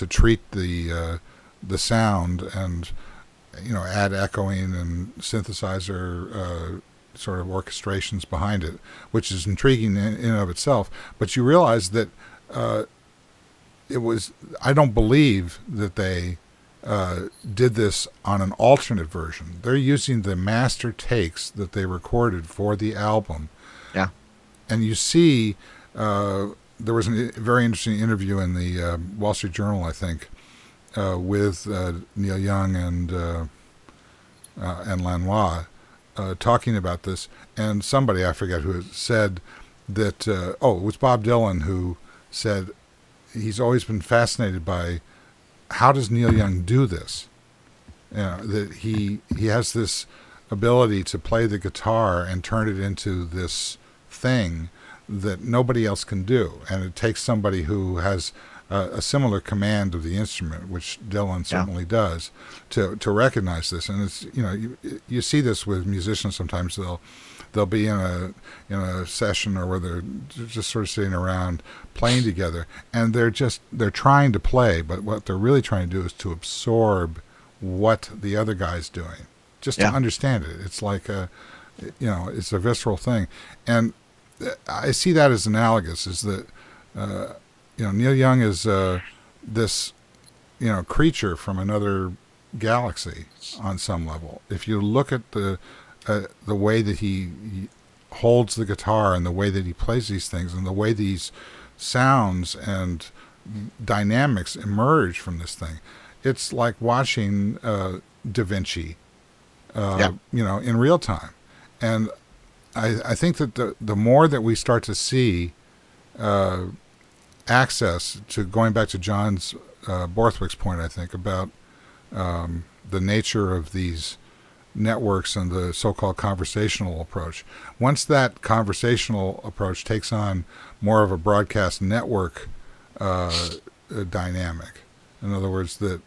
treat the sound and add echoing and synthesizer sort of orchestrations behind it, which is intriguing in and of itself. But you realize that I don't believe that they did this on an alternate version. They're using the master takes that they recorded for the album.
Yeah.
And you see, there was a very interesting interview in the Wall Street Journal, I think, with Neil Young and Lanois, talking about this, and somebody, I forget who, said that, it was Bob Dylan, who said he's always been fascinated by how does Neil Young do this? That he has this ability to play the guitar and turn it into this thing that nobody else can do, and it takes somebody who has a similar command of the instrument, which Dylan certainly does, to recognize this. And it's you see this with musicians sometimes. They'll be in a session or where they're just sort of sitting around playing together, and they're trying to play, but what they're really trying to do is to absorb what the other guy's doing, just to understand it. It's like it's a visceral thing, and I see that as analogous. Is that Neil Young is this creature from another galaxy on some level. If you look at the way that he holds the guitar and the way that he plays these things and the way these sounds and dynamics emerge from this thing, it's like watching Da Vinci, in real time. And I think that the more that we start to see access to, going back to John's Borthwick's point, I think, about the nature of these networks and the so-called conversational approach. Once that conversational approach takes on more of a broadcast network dynamic, in other words, that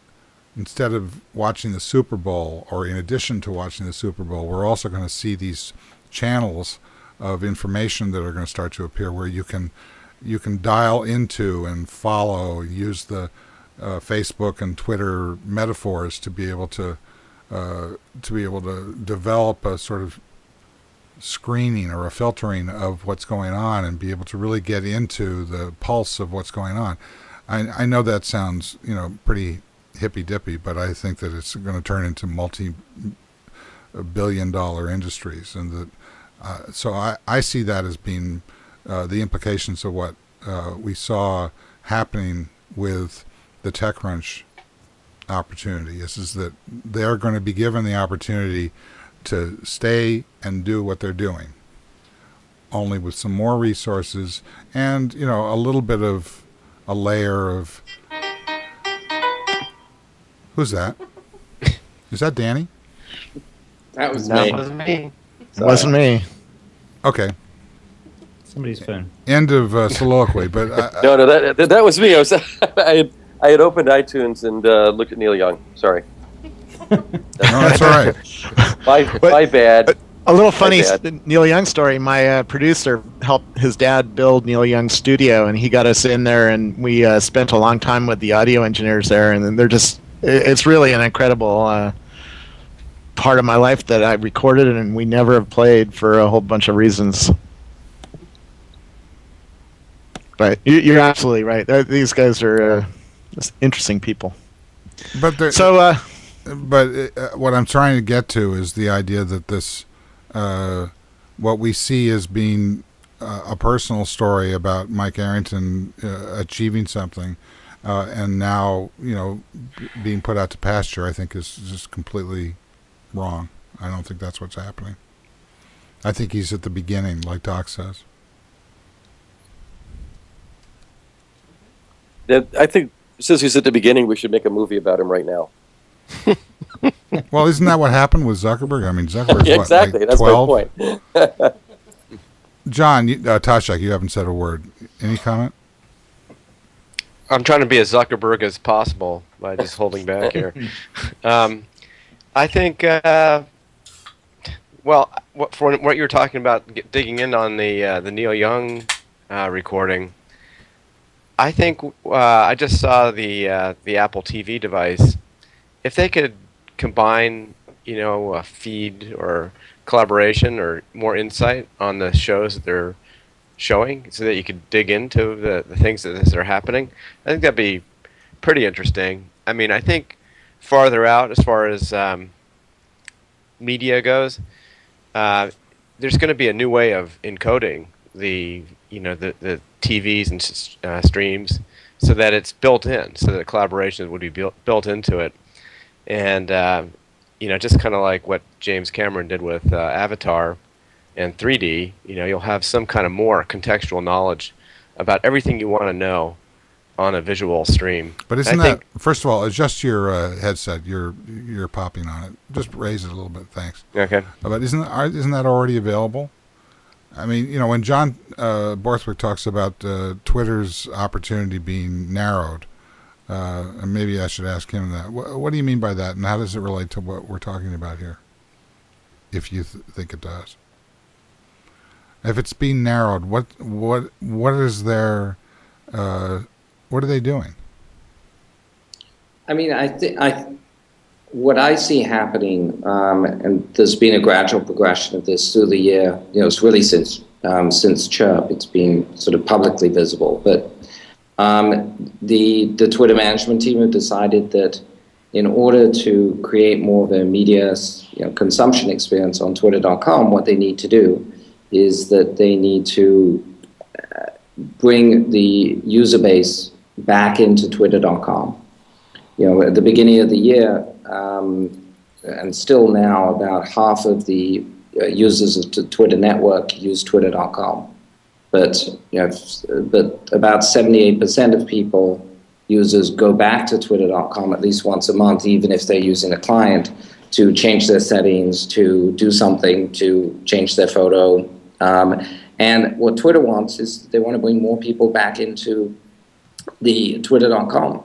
instead of watching the Super Bowl, or in addition to watching the Super Bowl, we're also going to see these channels of information that are going to start to appear where you can dial into and follow, use the Facebook and Twitter metaphors to be able to develop a sort of screening or a filtering of what's going on and be able to really get into the pulse of what's going on. I know that sounds pretty hippy-dippy, but I think that it's going to turn into multi-billion-dollar industries, and that so I see that as being the implications of what we saw happening with the TechCrunch opportunity is that they're going to be given the opportunity to stay and do what they're doing, only with some more resources and, you know, a little bit of a layer of... Who's that? Is that Danny?
That was
That
me.
was me.
It wasn't me.
Okay.
Somebody's phone.
End of soliloquy, but
No, that was me. I had opened iTunes and looked at Neil Young. Sorry.
no, that's all right.
My bad.
A little funny
bad.
Neil Young story. My producer helped his dad build Neil Young's studio, and he got us in there, and we spent a long time with the audio engineers there, and they're it's really an incredible part of my life that I recorded and we never have played for a whole bunch of reasons. But you're absolutely right. These guys are just interesting people.
But what I'm trying to get to is the idea that this, what we see as being a personal story about Mike Arrington achieving something, and now, you know, being put out to pasture, I think is just completely wrong. I don't think that's what's happening. I think he's at the beginning, like Doc says.
I think since he's at the beginning, we should make a movie about him right now.
Well, isn't that what happened with Zuckerberg? I mean, Zuckerberg's
Yeah,
what,
exactly.
like
That's
12?
my point.
John, Taschek, you haven't said a word. Any comment?
I'm trying to be as Zuckerberg as possible by just holding back here. I think, well, for what you were talking about, digging in on the Neil Young recording, I think I just saw the Apple TV device. If they could combine, you know, a feed or collaboration or more insight on the shows that they're showing, so that you could dig into the things that are happening, I think that'd be pretty interesting. I mean, I think farther out as far as media goes, there's going to be a new way of encoding the TVs and streams, so that it's built in, so that collaborations would be built into it, and just kind of like what James Cameron did with Avatar and 3D. You know, you'll have some kind of more contextual knowledge about everything you want to know on a visual stream.
But first of all, adjust your headset. You're popping on it. Just raise it a little bit. Thanks.
Okay.
But isn't that already available? I mean, you know, when John Borthwick talks about Twitter's opportunity being narrowed, and maybe I should ask him that. What do you mean by that, and how does it relate to what we're talking about here? If you think it does. If it's being narrowed, what is their what are they doing?
I mean, what I see happening, and there's been a gradual progression of this through the year. You know, it's really since Chirp, it's been sort of publicly visible. But the Twitter management team have decided that in order to create more of a media consumption experience on Twitter.com, what they need to do is that they need to bring the user base back into Twitter.com. You know, at the beginning of the year, and still now, about half of the users of the Twitter network use Twitter.com. But about 78% of users go back to Twitter.com at least once a month, even if they're using a client, to change their settings, to do something, to change their photo. And what Twitter wants is they want to bring more people back into the Twitter.com,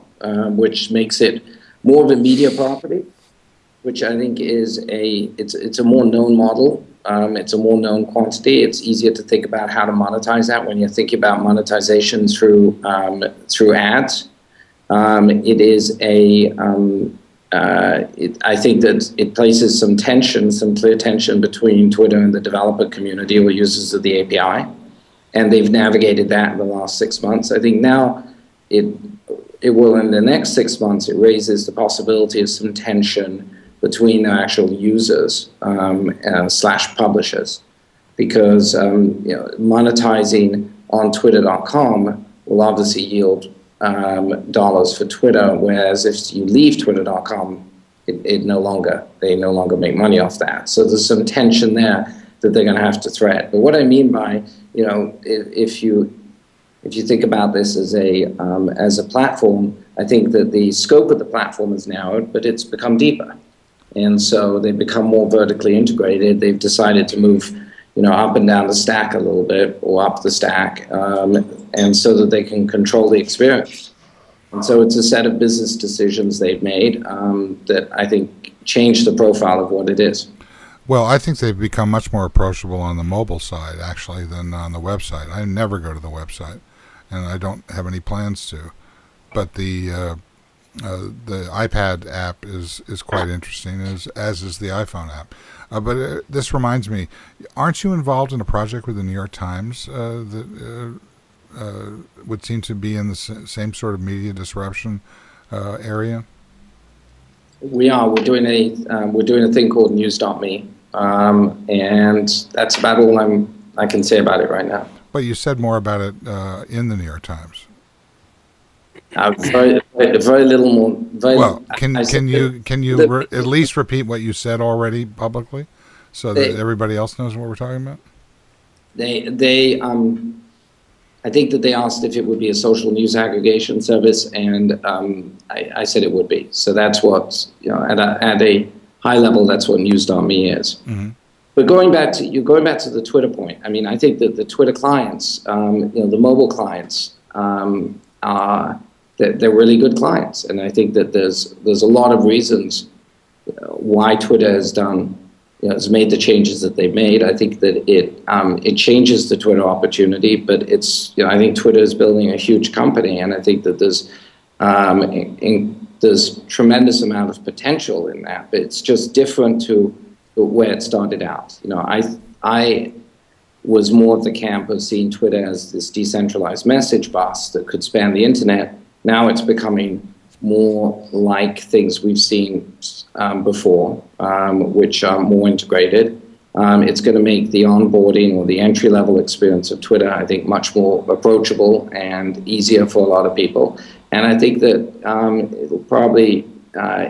which makes it more of a media property, which I think is it's a more known model. It's a more known quantity. It's easier to think about how to monetize that when you're thinking about monetization through ads. It is I think that it places some clear tension between Twitter and the developer community or users of the API, and they've navigated that in the last 6 months. I think now it will, in the next 6 months, it raises the possibility of some tension between the actual users / publishers. because monetizing on Twitter.com will obviously yield dollars for Twitter, whereas if you leave Twitter.com, they no longer make money off that. So there's some tension there that they're going to have to thread. But what I mean by, if you think about this as a platform, I think that the scope of the platform is narrowed, but it's become deeper. And so they've become more vertically integrated. They've decided to move, up and down the stack a little bit, or up the stack, and so that they can control the experience. And so it's a set of business decisions they've made that I think change the profile of what it is.
Well, I think they've become much more approachable on the mobile side, actually, than on the website. I never go to the website, and I don't have any plans to. But the iPad app is quite interesting, as is the iPhone app. But this reminds me, aren't you involved in a project with the New York Times that would seem to be in the same sort of media disruption area?
We are. We're doing a thing called News.me, and that's about all I can say about it right now.
But you said more about it in the New York Times.
Very little more.
Well, can you at least repeat what you said already publicly, so that everybody else knows what we're talking about?
I think that they asked if it would be a social news aggregation service, and I said it would be. So that's what, at a high level, that's what News.me is. Mm-hmm. But going back to the Twitter point, I mean, I think that the Twitter clients, the mobile clients, they're really good clients, and I think that there's a lot of reasons why Twitter has made the changes that they've made. I think that it changes the Twitter opportunity, but I think Twitter is building a huge company, and I think that there's tremendous amount of potential in that. But it's just different to where it started out. I was more of the camp of seeing Twitter as this decentralized message bus that could span the internet. Now it's becoming more like things we've seen before, which are more integrated. It's going to make the onboarding or the entry-level experience of Twitter, I think, much more approachable and easier for a lot of people. And I think that it'll probably,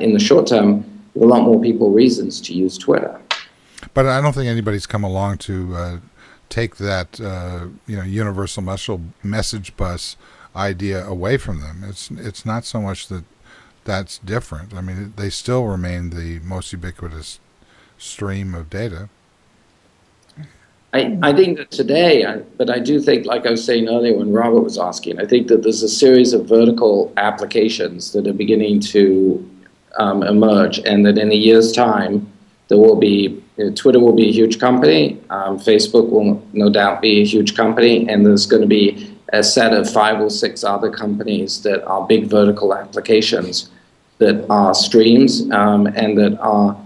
in the short term, give a lot more people reasons to use Twitter.
But I don't think anybody's come along to take that universal message bus idea away from them. It's not so much that that's different. I mean, they still remain the most ubiquitous stream of data.
I think that today, but I do think, like I was saying earlier when Robert was asking, I think that there's a series of vertical applications that are beginning to emerge, and that in a year's time, there will be, Twitter will be a huge company, Facebook will no doubt be a huge company, and there's going to be a set of 5 or 6 other companies that are big vertical applications that are streams and that are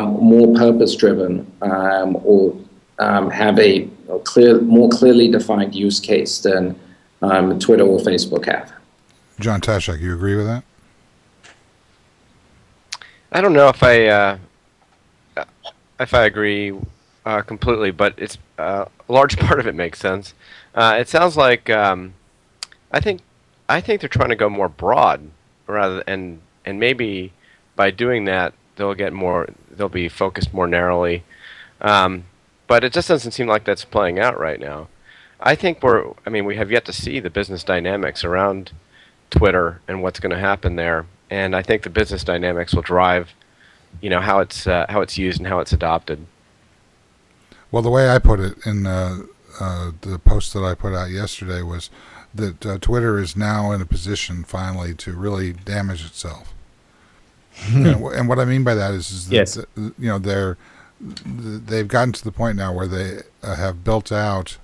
more purpose-driven or have a more clearly defined use case than Twitter or Facebook have.
John Taschek, you agree with that?
I don't know if I agree completely, but it's a large part of it makes sense. It sounds like I think they're trying to go more broad rather and maybe by doing that they'll be focused more narrowly. But it just doesn't seem like that's playing out right now. I think we have yet to see the business dynamics around Twitter and what's going to happen there, and I think the business dynamics will drive, how it's used and how it's adopted.
Well, the way I put it in the post that I put out yesterday was that Twitter is now in a position finally to really damage itself. And what I mean by that is that
yes.
They've gotten to the point now where they have built out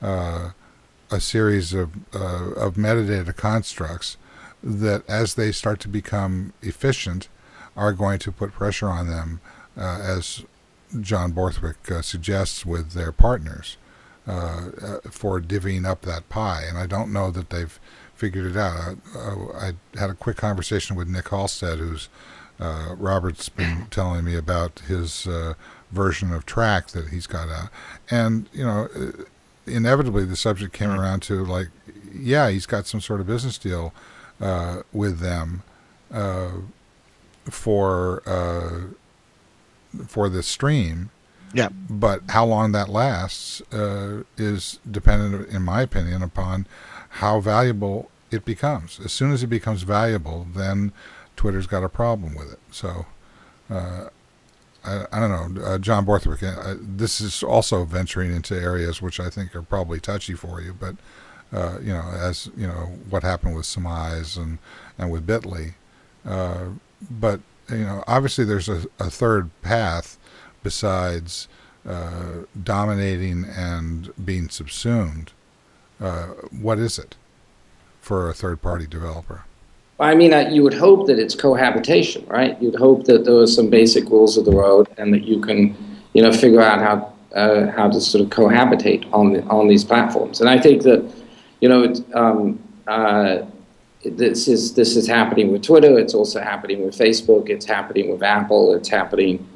a series of metadata constructs that, as they start to become efficient, are going to put pressure on them, as John Borthwick suggests with their partners, for divvying up that pie. And I don't know that they've figured it out. I had a quick conversation with Nick Halstead, who's Robert's been telling me about his version of track that he's got out. And, inevitably the subject came around to, like, yeah, he's got some sort of business deal with them for the stream.
Yeah.
But how long that lasts is dependent, in my opinion, upon how valuable it becomes. As soon as it becomes valuable, then Twitter's got a problem with it. So, I don't know, John Borthwick, this is also venturing into areas which I think are probably touchy for you, but, as, what happened with Surmise and with Bitly. But, obviously there's a third path besides dominating and being subsumed. What is it for a third-party developer?
I mean, you would hope that it's cohabitation, right? You'd hope that there are some basic rules of the road, and that you can, figure out how to sort of cohabitate on these platforms. And I think that, this is happening with Twitter. It's also happening with Facebook. It's happening with Apple. It's happening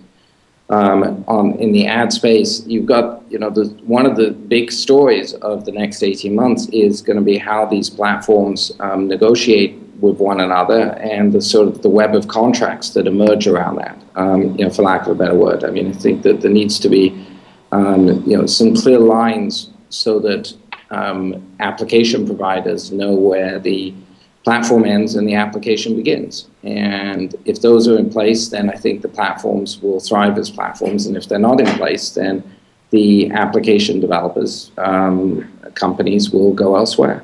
in the ad space. You've got, one of the big stories of the next 18 months is going to be how these platforms negotiate with one another, and the sort of the web of contracts that emerge around that, for lack of a better word. I mean, I think that there needs to be, some clear lines so that application providers know where the platform ends and the application begins. And if those are in place, then I think the platforms will thrive as platforms. And if they're not in place, then the application developers, companies will go elsewhere.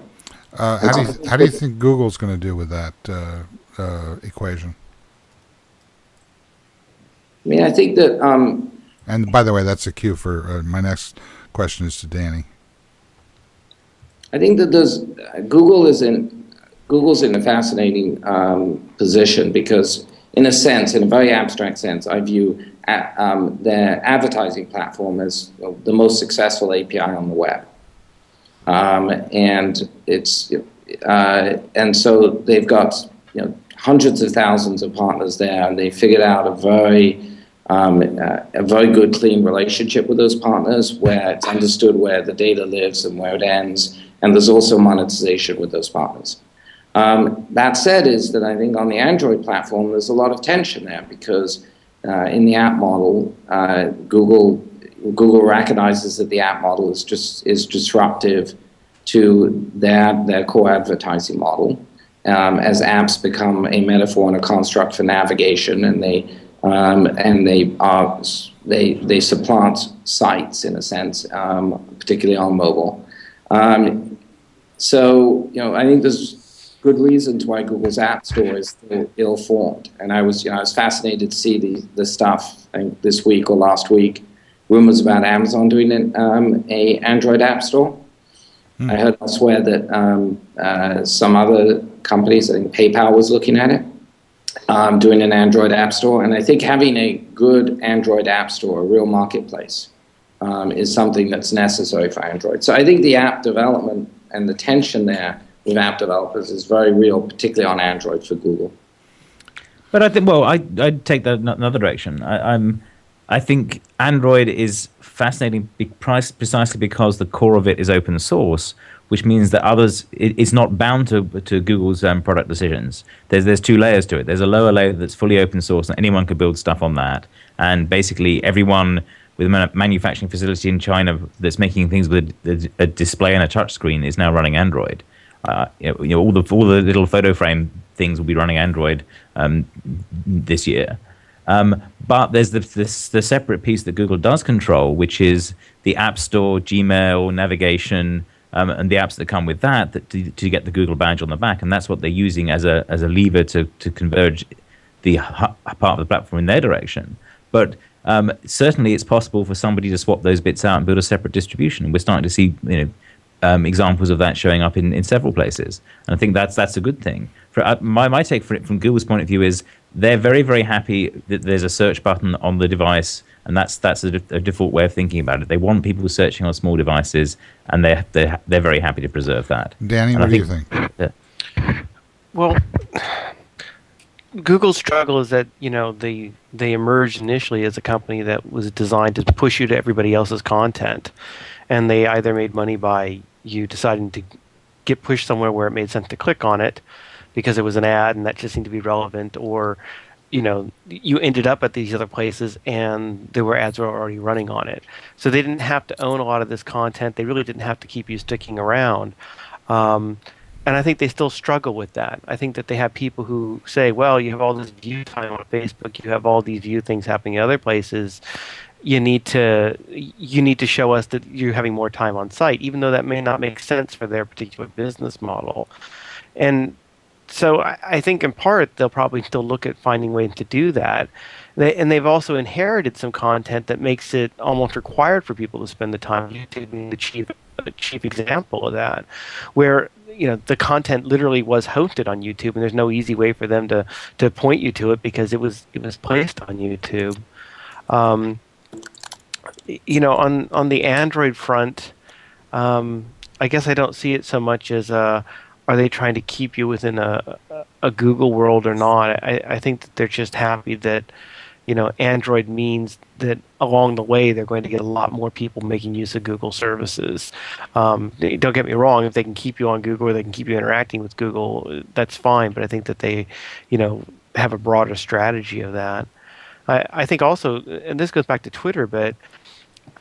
How do you think Google's going to do with that equation?
I mean, I think that...
and by the way, that's a cue for my next question is to Danny.
I think that Google's in a fascinating position because, in a sense, in a very abstract sense, I view their advertising platform as the most successful API on the web. And so they've got hundreds of thousands of partners there, and they figured out a very good, clean relationship with those partners, where it's understood where the data lives and where it ends, and there's also monetization with those partners. That said, is that I think on the Android platform there's a lot of tension there because in the app model, Google recognizes that the app model is disruptive to their core advertising model, as apps become a metaphor and a construct for navigation, and they supplant sites in a sense, particularly on mobile. So I think there's good reasons why Google's App Store is still ill-formed, and I was fascinated to see the stuff. I think this week or last week, rumors about Amazon doing a Android App Store. I heard elsewhere that some other companies, I think PayPal was looking at it, doing an Android App Store. And I think having a good Android App Store, a real marketplace, is something that's necessary for Android. So I think the app development and the tension there with app developers is very real, particularly on Android for Google.
But I think, I'd take that another direction. I think Android is fascinating precisely because the core of it is open source, which means that it's not bound to Google's product decisions. There's two layers to it. There's a lower layer that's fully open source, and anyone could build stuff on that. And basically, everyone with a manufacturing facility in China that's making things with a display and a touch screen is now running Android. All the little photo frame things will be running Android this year. But there's the separate piece that Google does control, which is the App Store, Gmail, navigation, and the apps that come with that to get the Google badge on the back. And that's what they're using as a lever to converge the part of the platform in their direction. But certainly it's possible for somebody to swap those bits out and build a separate distribution. And we're starting to see examples of that showing up in several places. And I think that's a good thing. My take for it from Google's point of view is they're very, very happy that there's a search button on the device, and that's a default way of thinking about it. They want people searching on small devices, and they're very happy to preserve that.
Danny, what do you think?
Well, Google's struggle is that they emerged initially as a company that was designed to push you to everybody else's content, and they either made money by you deciding to get pushed somewhere where it made sense to click on it because it was an ad and that just seemed to be relevant, or you ended up at these other places and there were ads were already running on it. So they didn't have to own a lot of this content. They really didn't have to keep you sticking around. And I think they still struggle with that. I think that they have people who say, well, you have all this view time on Facebook, you have all these view things happening in other places. You need to show us that you're having more time on site, even though that may not make sense for their particular business model. And so I think in part they'll probably still look at finding ways to do that. They've also inherited some content that makes it almost required for people to spend the time. YouTube being the chief example of that, where the content literally was hosted on YouTube, and there's no easy way for them to point you to it because it was placed on YouTube. On the Android front, I guess I don't see it so much as are they trying to keep you within a Google world or not. I think that they're just happy that Android means that along the way they're going to get a lot more people making use of Google services. Don't get me wrong, if they can keep you on Google or they can keep you interacting with Google, that's fine, but I think that they have a broader strategy of that. I think also, and this goes back to Twitter, but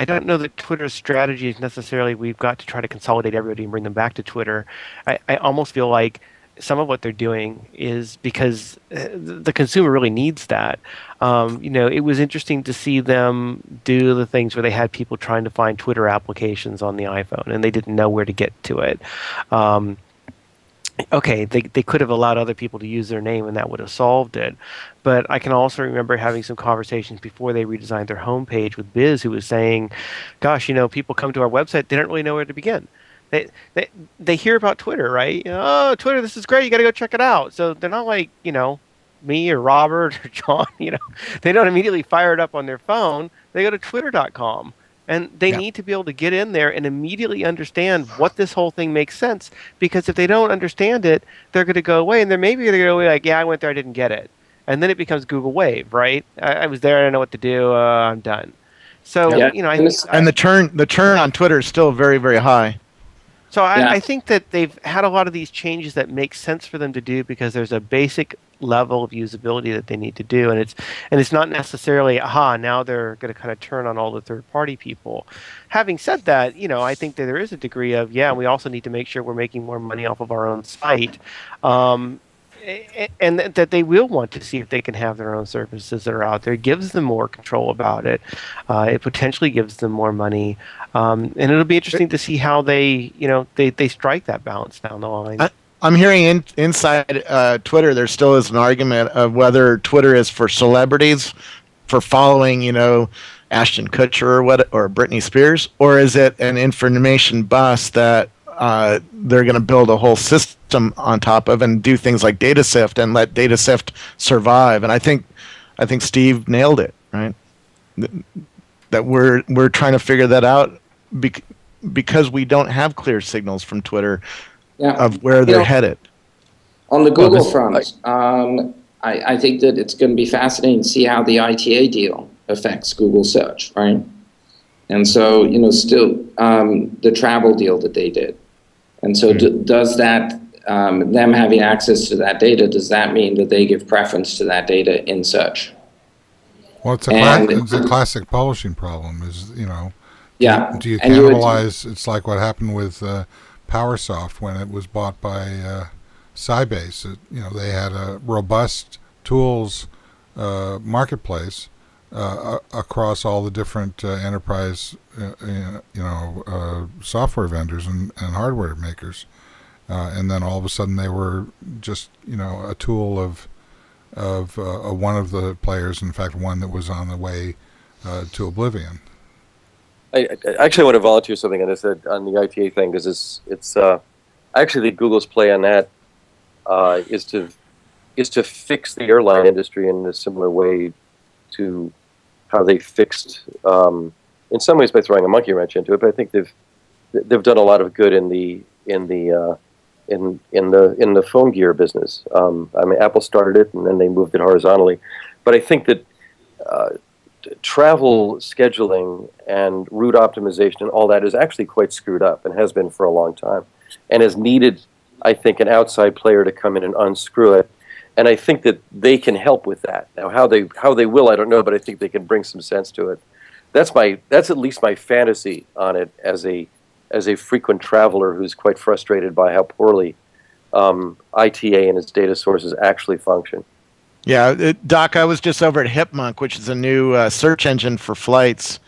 I don't know that Twitter's strategy is necessarily we've got to try to consolidate everybody and bring them back to Twitter. I almost feel like some of what they're doing is because the consumer really needs that. It was interesting to see them do the things where they had people trying to find Twitter applications on the iPhone and they didn't know where to get to it. Okay, they could have allowed other people to use their name and that would have solved it. But I can also remember having some conversations before they redesigned their homepage with Biz, who was saying, gosh, people come to our website, they don't really know where to begin. They hear about Twitter, right? Oh, Twitter, this is great. You got to go check it out. So they're not like, me or Robert or John, they don't immediately fire it up on their phone. They go to twitter.com. And they need to be able to get in there and immediately understand what this whole thing makes sense. Because if they don't understand it, they're going to go away. And then maybe they're going to go away like, yeah, I went there, I didn't get it. And then it becomes Google Wave, right? I was there, I don't know what to do, I'm done. So,
and the turn on Twitter is still very, very high.
So I think that they've had a lot of these changes that make sense for them to do because there's a basic level of usability that they need to do, and it's not necessarily now they're going to kind of turn on all the third-party people. Having said that, I think that there is a degree of we also need to make sure we're making more money off of our own site. And that they will want to see if they can have their own services that are out there. It gives them more control about it. It potentially gives them more money. And it'll be interesting to see how they strike that balance down the line.
I'm hearing inside Twitter there still is an argument of whether Twitter is for celebrities, for following, Ashton Kutcher or Britney Spears, or is it an information bus that they're going to build a whole system on top of and do things like data sift and let data sift survive. And I think Steve nailed it, right? That we're trying to figure that out because we don't have clear signals from Twitter of where they're headed.
On the Google front, I think that it's going to be fascinating to see how the ITA deal affects Google search, right? And so, still the travel deal that they did. And so does that, them having access to that data, does that mean that they give preference to that data in search?
Well, it's a classic publishing problem is, do you cannibalize? It's like what happened with PowerSoft when it was bought by Sybase. They had a robust tools marketplace across all the different enterprise, software vendors and hardware makers, and then all of a sudden they were just a tool of one of the players. In fact, one that was on the way to oblivion.
I actually want to volunteer something on this on the ITA thing because it's actually Google's play on that is to fix the airline industry in a similar way to how they fixed, in some ways by throwing a monkey wrench into it, but I think they've done a lot of good in the in the phone gear business. I mean, Apple started it and then they moved it horizontally, but I think that travel scheduling and route optimization and all that is actually quite screwed up and has been for a long time, and has needed, I think, an outside player to come in and unscrew it. And I think that they can help with that. Now, how they will, I don't know, but I think they can bring some sense to it. That's at least my fantasy on it as a frequent traveler who's quite frustrated by how poorly ITA and its data sources actually function.
Yeah, Doc, I was just over at Hipmunk, which is a new search engine for flights,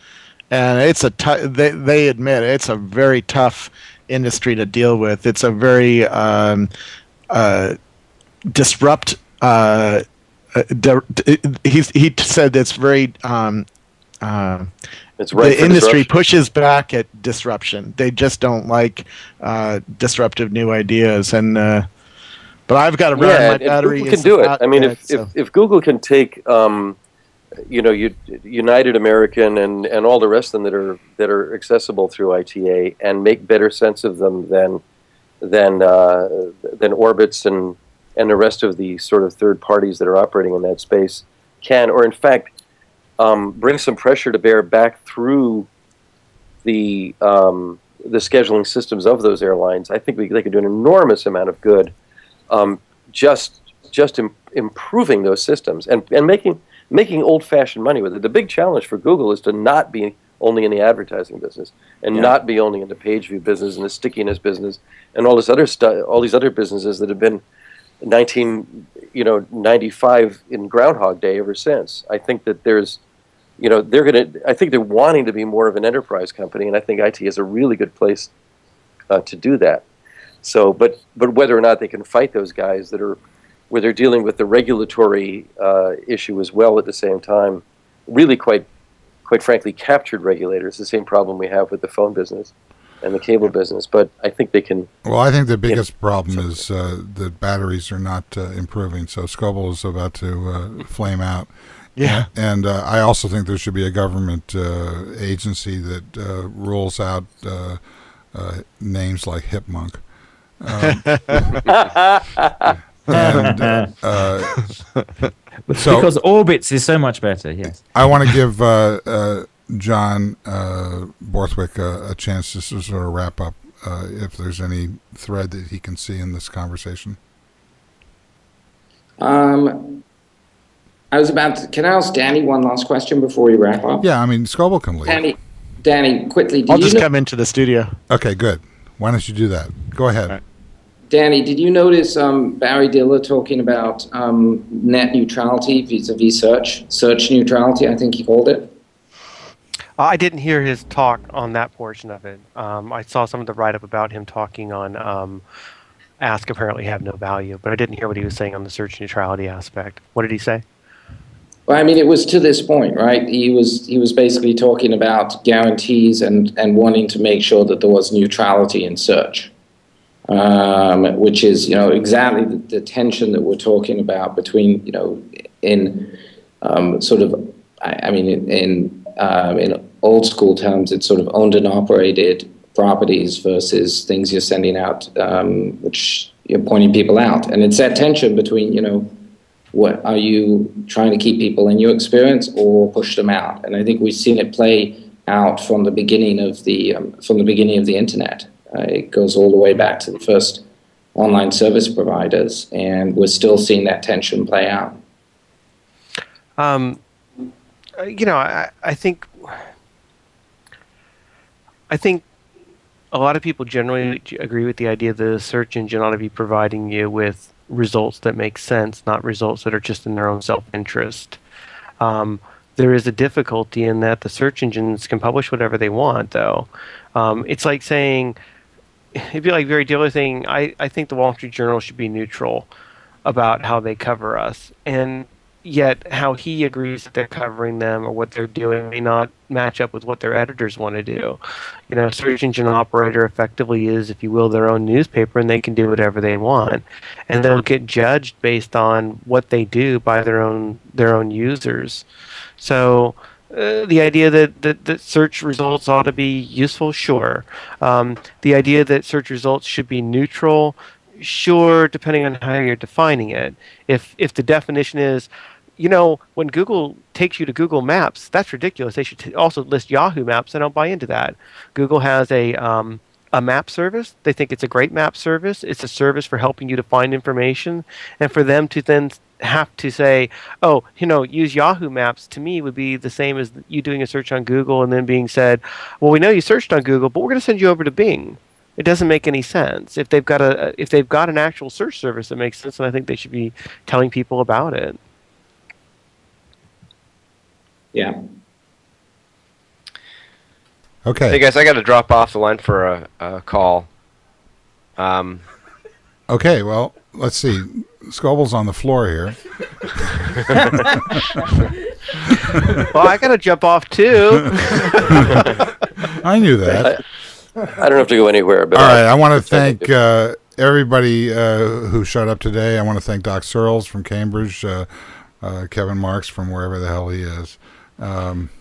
and it's they admit it's a very tough industry to deal with. It's a very disrupt. He said it's very.
It's right.
The industry pushes back at disruption. They just don't like disruptive new ideas, and but I've got to run. My battery
Google can do it. I mean, if Google can take United American and all the rest of them that are accessible through ITA and make better sense of them than Orbitz and the rest of the sort of third parties that are operating in that space can, or in fact, bring some pressure to bear back through the scheduling systems of those airlines, I think they could do an enormous amount of good, just improving those systems and making old-fashioned money with it. The big challenge for Google is to not be only in the advertising business and not be only in the page view business and the stickiness business and all this other stuff, all these other businesses that have been 1995 in Groundhog Day ever since. I think that there's, I think they're wanting to be more of an enterprise company, and I think IT is a really good place to do that. So, but whether or not they can fight those guys where they're dealing with the regulatory issue as well at the same time, really quite frankly captured regulators. The same problem we have with the phone business and the cable business, but I think they can.
Well, I think the biggest problem is the batteries are not improving. So Scoble is about to flame out.
Yeah,
and I also think there should be a government agency that rules out names like Hipmunk.
Because Orbitz is so much better. Yes,
I want to give John Borthwick a chance to sort of wrap up if there's any thread that he can see in this conversation.
I was about to, can I ask Danny one last question before we wrap up?
Yeah, I mean, Scoble can leave.
Danny, quickly.
I'll just come into the studio.
Okay, good. Why don't you do that? Go ahead.
Right. Danny, did you notice Barry Diller talking about net neutrality vis-a-vis search neutrality, I think he called it?
I didn't hear his talk on that portion of it. I saw some of the write-up about him talking on ask apparently have no value, but I didn't hear what he was saying on the search neutrality aspect. What did he say?
Well, I mean, it was to this point, right? He was basically talking about guarantees and wanting to make sure that there was neutrality in search, which is, exactly the tension that we're talking about between, in sort of, in old school terms, it's sort of owned and operated properties versus things you're sending out, which you're pointing people out. And it's that tension between, what are you trying to keep people in your experience or push them out? And I think we've seen it play out from the beginning of the internet. It goes all the way back to the first online service providers, and we're still seeing that tension play out.
I think a lot of people generally agree with the idea that a search engine ought to be providing you with results that make sense, not results that are just in their own self-interest. There is a difficulty in that the search engines can publish whatever they want, though. It's like saying, it'd be like very dealer thing, I think the Wall Street Journal should be neutral about how they cover us. And yet how he agrees that they're covering them or what they're doing may not match up with what their editors want to do. Search engine operator effectively is, if you will, their own newspaper, and they can do whatever they want. And they'll get judged based on what they do by their own users. So the idea that search results ought to be useful, sure. The idea that search results should be neutral, sure, depending on how you're defining it. If the definition is, when Google takes you to Google Maps, that's ridiculous. They should also list Yahoo Maps. I don't buy into that. Google has a map service. They think it's a great map service. It's a service for helping you to find information, and for them to then have to say, oh, use Yahoo Maps, to me would be the same as you doing a search on Google and then being said, well, we know you searched on Google, but we're going to send you over to Bing. It doesn't make any sense. If they've got an actual search service that makes sense, then I think they should be telling people about it.
Yeah.
Okay.
Hey guys, I got to drop off the line for a call.
Okay, well, let's see. Scoble's on the floor here.
Well, I got to jump off too.
I knew that.
I don't have to go anywhere. But
all right, I want to thank everybody who showed up today. I want to thank Doc Searls from Cambridge, Kevin Marks from wherever the hell he is. And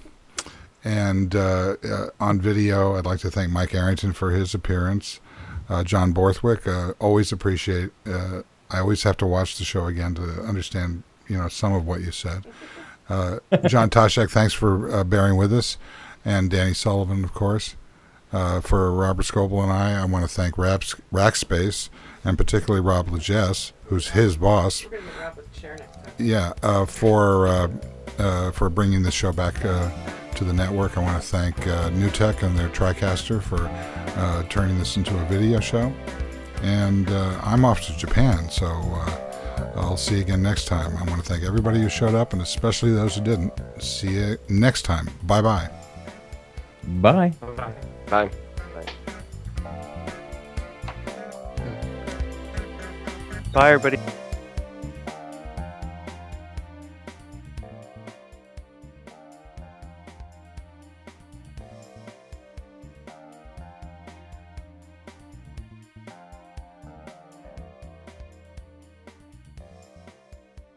on video, I'd like to thank Mike Arrington for his appearance. John Borthwick, always appreciate. I always have to watch the show again to understand, some of what you said. John Taschek, thanks for bearing with us, and Danny Sullivan, of course. For Robert Scoble and I want to thank Rackspace, and particularly Rob Legess, who's his boss. We're going to meet Rob with the chair next time. Yeah, for bringing this show back to the network. I want to thank NewTek and their TriCaster for turning this into a video show. And I'm off to Japan, so I'll see you again next time. I want to thank everybody who showed up, and especially those who didn't. See you next time. Bye-bye.
Bye.
Bye.
Bye, everybody.